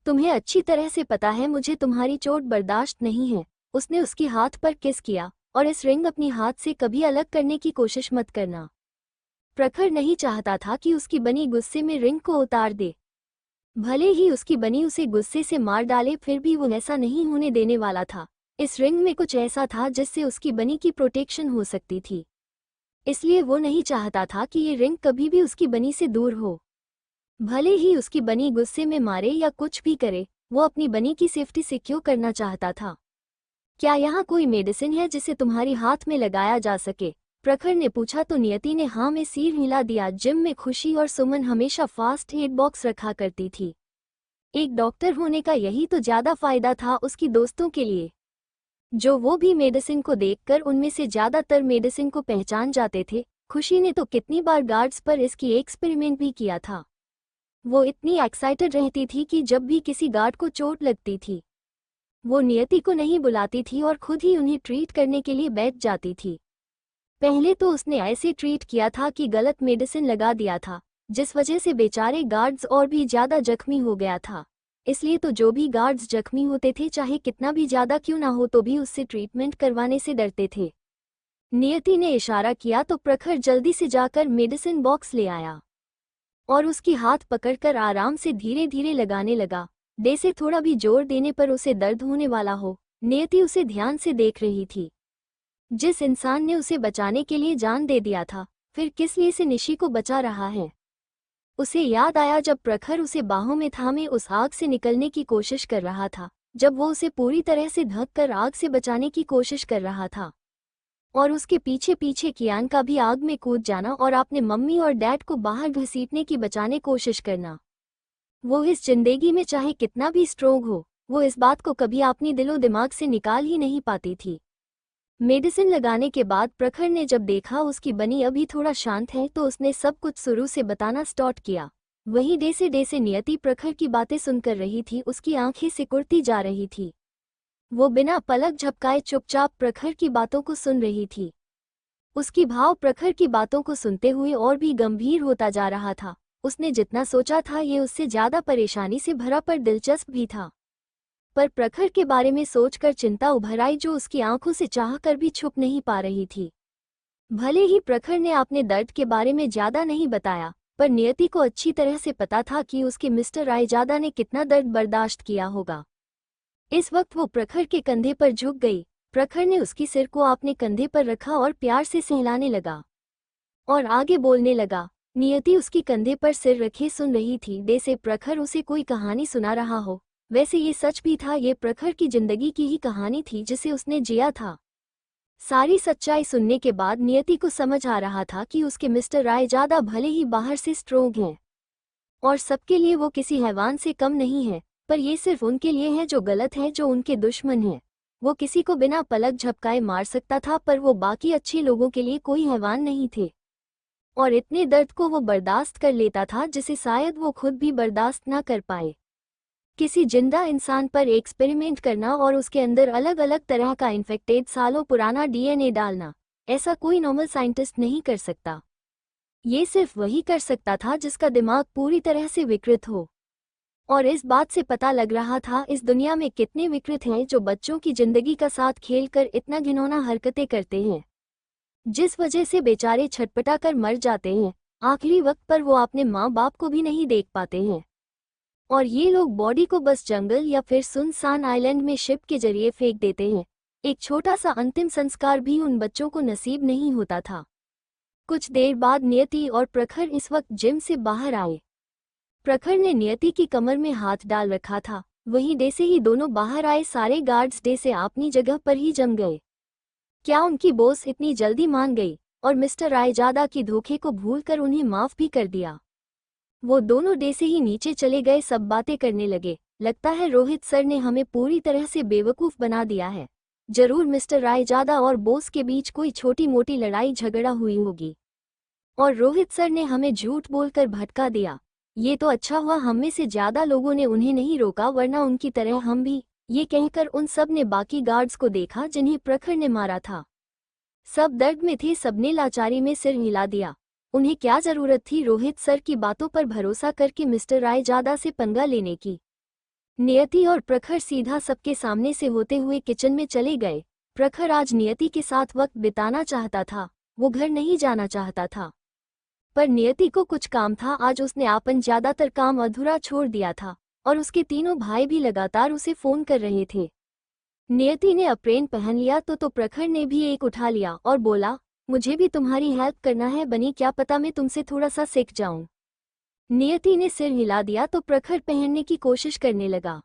तुम्हें अच्छी तरह से पता है मुझे तुम्हारी चोट बर्दाश्त नहीं है। उसने उसकी हाथ पर किस किया, और इस रिंग अपनी हाथ से कभी अलग करने की कोशिश मत करना। प्रखर नहीं चाहता था कि उसकी बनी गुस्से में रिंग को उतार दे। भले ही उसकी बनी उसे गुस्से से मार डाले, फिर भी वो ऐसा नहीं होने देने वाला था। इस रिंग में कुछ ऐसा था जिससे उसकी बनी की प्रोटेक्शन हो सकती थी, इसलिए वो नहीं चाहता था कि ये रिंग कभी भी उसकी बनी से दूर हो। भले ही उसकी बनी गुस्से में मारे या कुछ भी करे, वो अपनी बनी की सेफ्टी सिक्योर करना चाहता था। क्या यहाँ कोई मेडिसिन है जिसे तुम्हारी हाथ में लगाया जा सके? प्रखर ने पूछा तो नियति ने हाँ में सिर हिला दिया। जिम में खुशी और सुमन हमेशा फास्ट एड बॉक्स रखा करती थी। एक डॉक्टर होने का यही तो ज्यादा फायदा था उसकी दोस्तों के लिए, जो वो भी मेडिसिन को देखकर उनमें से ज्यादातर मेडिसिन को पहचान जाते थे। खुशी ने तो कितनी बार गार्ड्स पर इसकी एक्सपेरिमेंट भी किया था। वो इतनी एक्साइटेड रहती थी कि जब भी किसी गार्ड को चोट लगती थी वो नियति को नहीं बुलाती थी और खुद ही उन्हें ट्रीट करने के लिए बैठ जाती थी। पहले तो उसने ऐसे ट्रीट किया था कि गलत मेडिसिन लगा दिया था, जिस वजह से बेचारे गार्ड्स और भी ज्यादा जख्मी हो गया था। इसलिए तो जो भी गार्ड्स जख्मी होते थे, चाहे कितना भी ज्यादा क्यों ना हो, तो भी उससे ट्रीटमेंट करवाने से डरते थे। नियति ने इशारा किया तो प्रखर जल्दी से जाकर मेडिसिन बॉक्स ले आया और उसकी हाथ पकड़कर आराम से धीरे धीरे लगाने लगा, जैसे थोड़ा भी जोर देने पर उसे दर्द होने वाला हो। नियति उसे ध्यान से देख रही थी। जिस इंसान ने उसे बचाने के लिए जान दे दिया था, फिर किस लिए से निशी को बचा रहा है? उसे याद आया जब प्रखर उसे बाहों में थामे उस आग से निकलने की कोशिश कर रहा था, जब वो उसे पूरी तरह से ढक कर आग से बचाने की कोशिश कर रहा था, और उसके पीछे पीछे कियान का भी आग में कूद जाना और अपने मम्मी और डैड को बाहर घसीटने की बचाने कोशिश करना। वो इस जिंदगी में चाहे कितना भी स्ट्रोंग हो, वो इस बात को कभी अपनी दिलो दिमाग से निकाल ही नहीं पाती थी। मेडिसिन लगाने के बाद प्रखर ने जब देखा उसकी बनी अभी थोड़ा शांत है तो उसने सब कुछ शुरू से बताना स्टार्ट किया। वही डेसे डेसे नियति प्रखर की बातें सुनकर रही थी, उसकी आंखें सिकुड़ती जा रही थी। वो बिना पलक झपकाए चुपचाप प्रखर की बातों को सुन रही थी। उसकी भाव प्रखर की बातों को सुनते हुए और भी गंभीर होता जा रहा था। उसने जितना सोचा था ये उससे ज्यादा परेशानी से भरा पर दिलचस्प भी था। पर प्रखर के बारे में सोचकर चिंता उभर आई जो उसकी आंखों से चाहकर भी छुप नहीं पा रही थी। भले ही प्रखर ने अपने दर्द के बारे में ज्यादा नहीं बताया, पर नियति को अच्छी तरह से पता था कि उसके मिस्टर रायजादा ने कितना दर्द बर्दाश्त किया होगा। इस वक्त वो प्रखर के कंधे पर झुक गई। प्रखर ने उसकी सिर को अपने कंधे पर रखा और प्यार से सहलाने लगा और आगे बोलने लगा। नियति उसकी कंधे पर सिर रखे सुन रही थी, जैसे प्रखर उसे कोई कहानी सुना रहा हो। वैसे ये सच भी था, ये प्रखर की जिंदगी की ही कहानी थी जिसे उसने जिया था। सारी सच्चाई सुनने के बाद नियति को समझ आ रहा था कि उसके मिस्टर रायजादा भले ही बाहर से स्ट्रोंग हैं और सबके लिए वो किसी हैवान से कम नहीं है, पर ये सिर्फ उनके लिए है जो गलत है, जो उनके दुश्मन हैं। वो किसी को बिना पलक झपकाए मार सकता था, पर वो बाकी अच्छे लोगों के लिए कोई हैवान नहीं थे। और इतने दर्द को वो बर्दाश्त कर लेता था जिसे शायद वो खुद भी बर्दाश्त ना कर पाए। किसी जिंदा इंसान पर एक्सपेरिमेंट करना और उसके अंदर अलग अलग तरह का इन्फेक्टेड सालों पुराना डीएनए डालना, ऐसा कोई नॉर्मल साइंटिस्ट नहीं कर सकता। ये सिर्फ वही कर सकता था जिसका दिमाग पूरी तरह से विकृत हो। और इस बात से पता लग रहा था इस दुनिया में कितने विकृत हैं जो बच्चों की जिंदगी का साथ खेलकर इतना घिनौना हरकतें करते हैं, जिस वजह से बेचारे छटपटा कर मर जाते हैं। आखिरी वक्त पर वो अपने माँ बाप को भी नहीं देख पाते हैं, और ये लोग बॉडी को बस जंगल या फिर सुनसान आइलैंड में शिप के जरिए फेंक देते हैं। एक छोटा सा अंतिम संस्कार भी उन बच्चों को नसीब नहीं होता था। कुछ देर बाद नियति और प्रखर इस वक्त जिम से बाहर आए। प्रखर ने नियति की कमर में हाथ डाल रखा था। वहीं डे से ही दोनों बाहर आए। सारे गार्ड्स डे से अपनी जगह पर ही जम गए। क्या उनकी बॉस इतनी जल्दी मान गई और मिस्टर रायजादा की धोखे को भूलकर उन्हें माफ भी कर दिया? वो दोनों डे से ही नीचे चले गए, सब बातें करने लगे। लगता है रोहित सर ने हमें पूरी तरह से बेवकूफ बना दिया है। जरूर मिस्टर रायजादा और बॉस के बीच कोई छोटी मोटी लड़ाई झगड़ा हुई होगी और रोहित सर ने हमें झूठ बोलकर भटका दिया। ये तो अच्छा हुआ हम में से ज्यादा लोगों ने उन्हें नहीं रोका, वरना उनकी तरह हम भी। ये कहकर उन सब ने बाकी गार्ड्स को देखा जिन्हें प्रखर ने मारा था। सब दर्द में थे, सबने लाचारी में सिर हिला दिया। उन्हें क्या जरूरत थी रोहित सर की बातों पर भरोसा करके मिस्टर रायजादा से पंगा लेने की। नियति और प्रखर सीधा सबके सामने से होते हुए किचन में चले गए। प्रखर आज नियति के साथ वक्त बिताना चाहता था, वो घर नहीं जाना चाहता था। पर नियति को कुछ काम था। आज उसने अपन ज्यादातर काम अधूरा छोड़ दिया था और उसके तीनों भाई भी लगातार उसे फोन कर रहे थे। नियति ने अप्रेन पहन लिया तो प्रखर ने भी एक उठा लिया और बोला, मुझे भी तुम्हारी हेल्प करना है बनी, क्या पता मैं तुमसे थोड़ा सा सीख जाऊं। नियति ने सिर हिला दिया तो प्रखर पहनने की कोशिश करने लगा,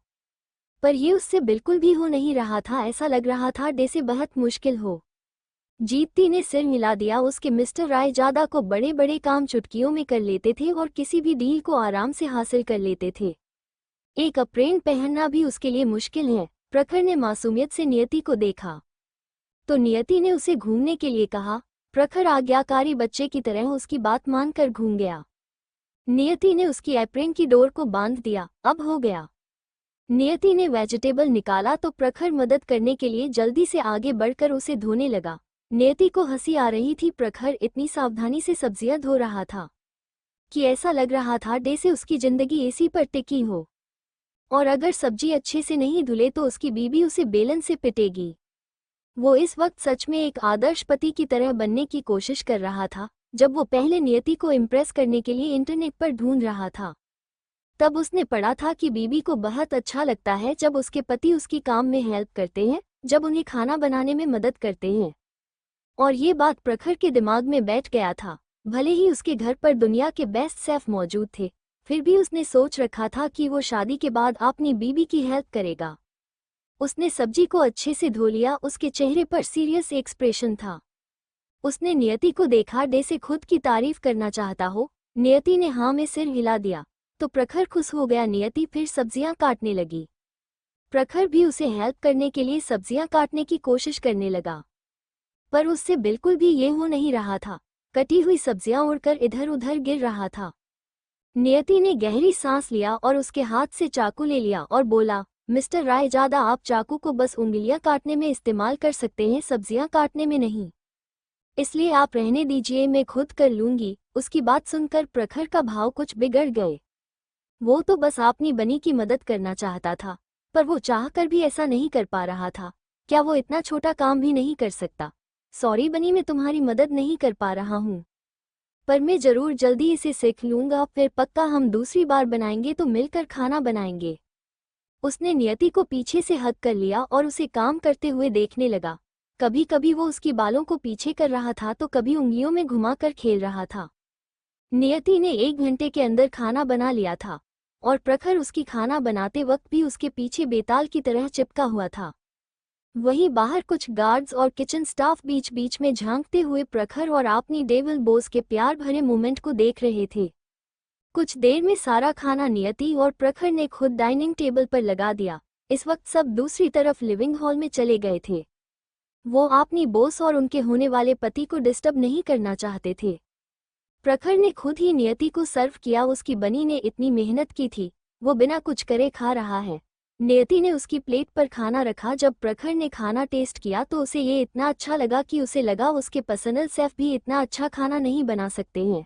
पर ये उससे बिल्कुल भी हो नहीं रहा था। ऐसा लग रहा था जैसे बहुत मुश्किल हो। जीती ने सिर हिला दिया। उसके मिस्टर रायजादा को बड़े बड़े काम चुटकियों में कर लेते थे और किसी भी डील को आराम से हासिल कर लेते थे। एक अप्रेन पहनना भी उसके लिए मुश्किल है। प्रखर ने मासूमियत से नियति को देखा तो नियति ने उसे घूमने के लिए कहा। प्रखर आज्ञाकारी बच्चे की तरह उसकी बात मानकर घूम गया। नियति ने उसकी एप्रेन की डोर को बांध दिया। अब हो गया। नियति ने वेजिटेबल निकाला तो प्रखर मदद करने के लिए जल्दी से आगे बढ़कर उसे धोने लगा। नियति को हंसी आ रही थी। प्रखर इतनी सावधानी से सब्जियां धो रहा था कि ऐसा लग रहा था जैसे उसकी जिंदगी इसी पर टिकी हो, और अगर सब्जी अच्छे से नहीं धुले तो उसकी बीवी उसे बेलन से पिटेगी। वो इस वक्त सच में एक आदर्श पति की तरह बनने की कोशिश कर रहा था। जब वो पहले नियति को इम्प्रेस करने के लिए इंटरनेट पर ढूंढ रहा था, तब उसने पढ़ा था कि बीवी को बहुत अच्छा लगता है जब उसके पति उसकी काम में हेल्प करते हैं, जब उन्हें खाना बनाने में मदद करते हैं। और ये बात प्रखर के दिमाग में बैठ गया था। भले ही उसके घर पर दुनिया के बेस्ट शेफ मौजूद थे, फिर भी उसने सोच रखा था कि वो शादी के बाद अपनी बीवी की हेल्प करेगा। उसने सब्जी को अच्छे से धो लिया, उसके चेहरे पर सीरियस एक्सप्रेशन था। उसने नियति को देखा, जैसे खुद की तारीफ करना चाहता हो। नियति ने हाँ में सिर हिला दिया तो प्रखर खुश हो गया। नियति फिर सब्जियां काटने लगी। प्रखर भी उसे हेल्प करने के लिए सब्जियां काटने की कोशिश करने लगा, पर उससे बिल्कुल भी ये हो नहीं रहा था। कटी हुई सब्जियां उड़कर इधर उधर गिर रहा था। नियति ने गहरी सांस लिया और उसके हाथ से चाकू ले लिया और बोला, मिस्टर रायजादा, आप चाकू को बस उंगलियां काटने में इस्तेमाल कर सकते हैं, सब्जियां काटने में नहीं। इसलिए आप रहने दीजिए, मैं खुद कर लूंगी। उसकी बात सुनकर प्रखर का भाव कुछ बिगड़ गए। वो तो बस अपनी बनी की मदद करना चाहता था, पर वो चाहकर भी ऐसा नहीं कर पा रहा था। क्या वो इतना छोटा काम भी नहीं कर सकता? सॉरी बनी, मैं तुम्हारी मदद नहीं कर पा रहा हूँ, पर मैं जरूर जल्दी इसे सीख लूंगा, फिर पक्का हम दूसरी बार बनाएंगे तो मिलकर खाना बनाएंगे। उसने नियति को पीछे से हग कर लिया और उसे काम करते हुए देखने लगा। कभी कभी वो उसकी बालों को पीछे कर रहा था तो कभी उंगलियों में घुमाकर खेल रहा था। नियति ने 1 घंटे के अंदर खाना बना लिया था और प्रखर उसकी खाना बनाते वक्त भी उसके पीछे बेताल की तरह चिपका हुआ था। वहीं बाहर कुछ गार्ड्स और किचन स्टाफ बीच बीच में झांकते हुए प्रखर और अपनी डेविल बॉस के प्यार भरे मोमेंट को देख रहे थे। कुछ देर में सारा खाना नियति और प्रखर ने खुद डाइनिंग टेबल पर लगा दिया। इस वक्त सब दूसरी तरफ लिविंग हॉल में चले गए थे। वो अपनी बॉस और उनके होने वाले पति को डिस्टर्ब नहीं करना चाहते थे। प्रखर ने खुद ही नियति को सर्व किया। उसकी बनी ने इतनी मेहनत की थी, वो बिना कुछ करे खा रहा है। नियति ने उसकी प्लेट पर खाना रखा। जब प्रखर ने खाना टेस्ट किया तो उसे ये इतना अच्छा लगा कि उसे लगा उसके पर्सनल शेफ भी इतना अच्छा खाना नहीं बना सकते हैं।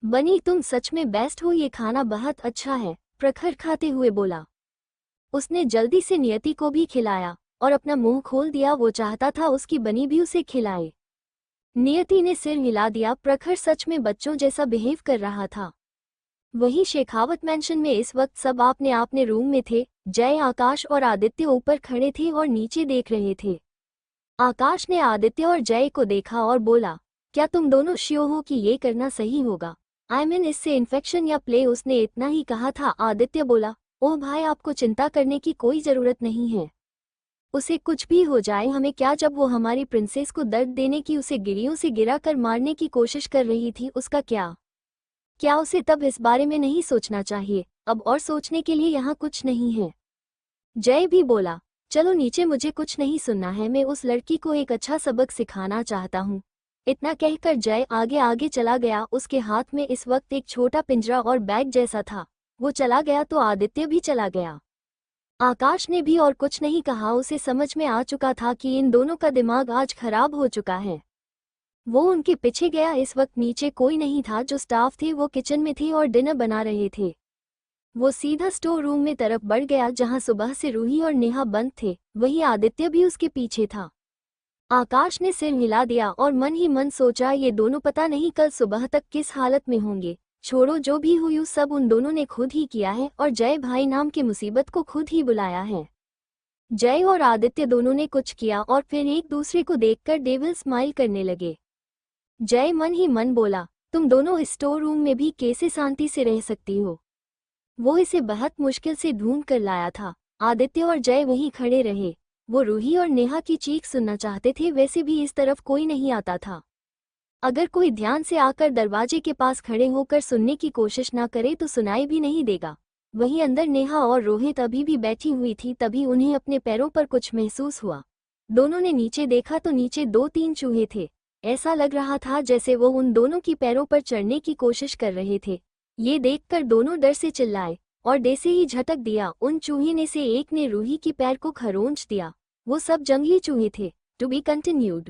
बनी, तुम सच में बेस्ट हो, ये खाना बहुत अच्छा है, प्रखर खाते हुए बोला। उसने जल्दी से नियति को भी खिलाया और अपना मुंह खोल दिया। वो चाहता था उसकी बनी भी उसे खिलाए। नियति ने सिर हिला दिया। प्रखर सच में बच्चों जैसा बिहेव कर रहा था। वहीं शेखावत मैंशन में इस वक्त सब अपने अपने रूम में थे। जय, आकाश और आदित्य ऊपर खड़े थे और नीचे देख रहे थे। आकाश ने आदित्य और जय को देखा और बोला, क्या तुम दोनों श्योर हो कि ये करना सही होगा? आई मीन इससे इन्फेक्शन या प्ले? उसने इतना ही कहा था। आदित्य बोला, ओह भाई, आपको चिंता करने की कोई जरूरत नहीं है। उसे कुछ भी हो जाए हमें क्या? जब वो हमारी प्रिंसेस को दर्द देने की, उसे गिरियों से गिरा कर मारने की कोशिश कर रही थी, उसका क्या उसे तब इस बारे में नहीं सोचना चाहिए? अब और सोचने के लिए यहाँ कुछ नहीं है। जय भी बोला, चलो नीचे, मुझे कुछ नहीं सुनना है, मैं उस लड़की को एक अच्छा सबक सिखाना चाहता हूँ। इतना कहकर जय आगे आगे चला गया। उसके हाथ में इस वक्त एक छोटा पिंजरा और बैग जैसा था। वो चला गया तो आदित्य भी चला गया। आकाश ने भी और कुछ नहीं कहा। उसे समझ में आ चुका था कि इन दोनों का दिमाग आज खराब हो चुका है। वो उनके पीछे गया। इस वक्त नीचे कोई नहीं था। जो स्टाफ थे वो किचन में थे और डिनर बना रहे थे। वो सीधा स्टोर रूम में तरफ बढ़ गया जहां सुबह से रूही और नेहा बंद थे। वहीं आदित्य भी उसके पीछे था। आकाश ने सिर हिला दिया और मन ही मन सोचा, ये दोनों पता नहीं कल सुबह तक किस हालत में होंगे। छोड़ो, जो भी हुई सब उन दोनों ने खुद ही किया है और जय भाई नाम की मुसीबत को खुद ही बुलाया है। जय और आदित्य दोनों ने कुछ किया और फिर एक दूसरे को देखकर डेविल स्माइल करने लगे। जय मन ही मन बोला, तुम दोनों इस स्टोर रूम में भी कैसे शांति से रह सकती हो? वो इसे बहुत मुश्किल से ढूंढ कर लाया था। आदित्य और जय वहीं खड़े रहे। वो रूही और नेहा की चीख सुनना चाहते थे, वैसे भी इस तरफ कोई नहीं आता था। अगर कोई ध्यान से आकर दरवाजे के पास खड़े होकर सुनने की कोशिश ना करे तो सुनाई भी नहीं देगा। वहीं अंदर नेहा और रोहित अभी भी बैठी हुई थी। तभी उन्हें अपने पैरों पर कुछ महसूस हुआ। दोनों ने नीचे देखा तो नीचे 2-3 चूहे थे। ऐसा लग रहा था जैसे वो उन दोनों की पैरों पर चढ़ने की कोशिश कर रहे थे। ये देखकर दोनों डर से चिल्लाए और जैसे ही झटक दिया, उन चूहे में से एक ने रूही की पैर को खरोंच दिया। वो सब जंगली चूहे थे। To be continued.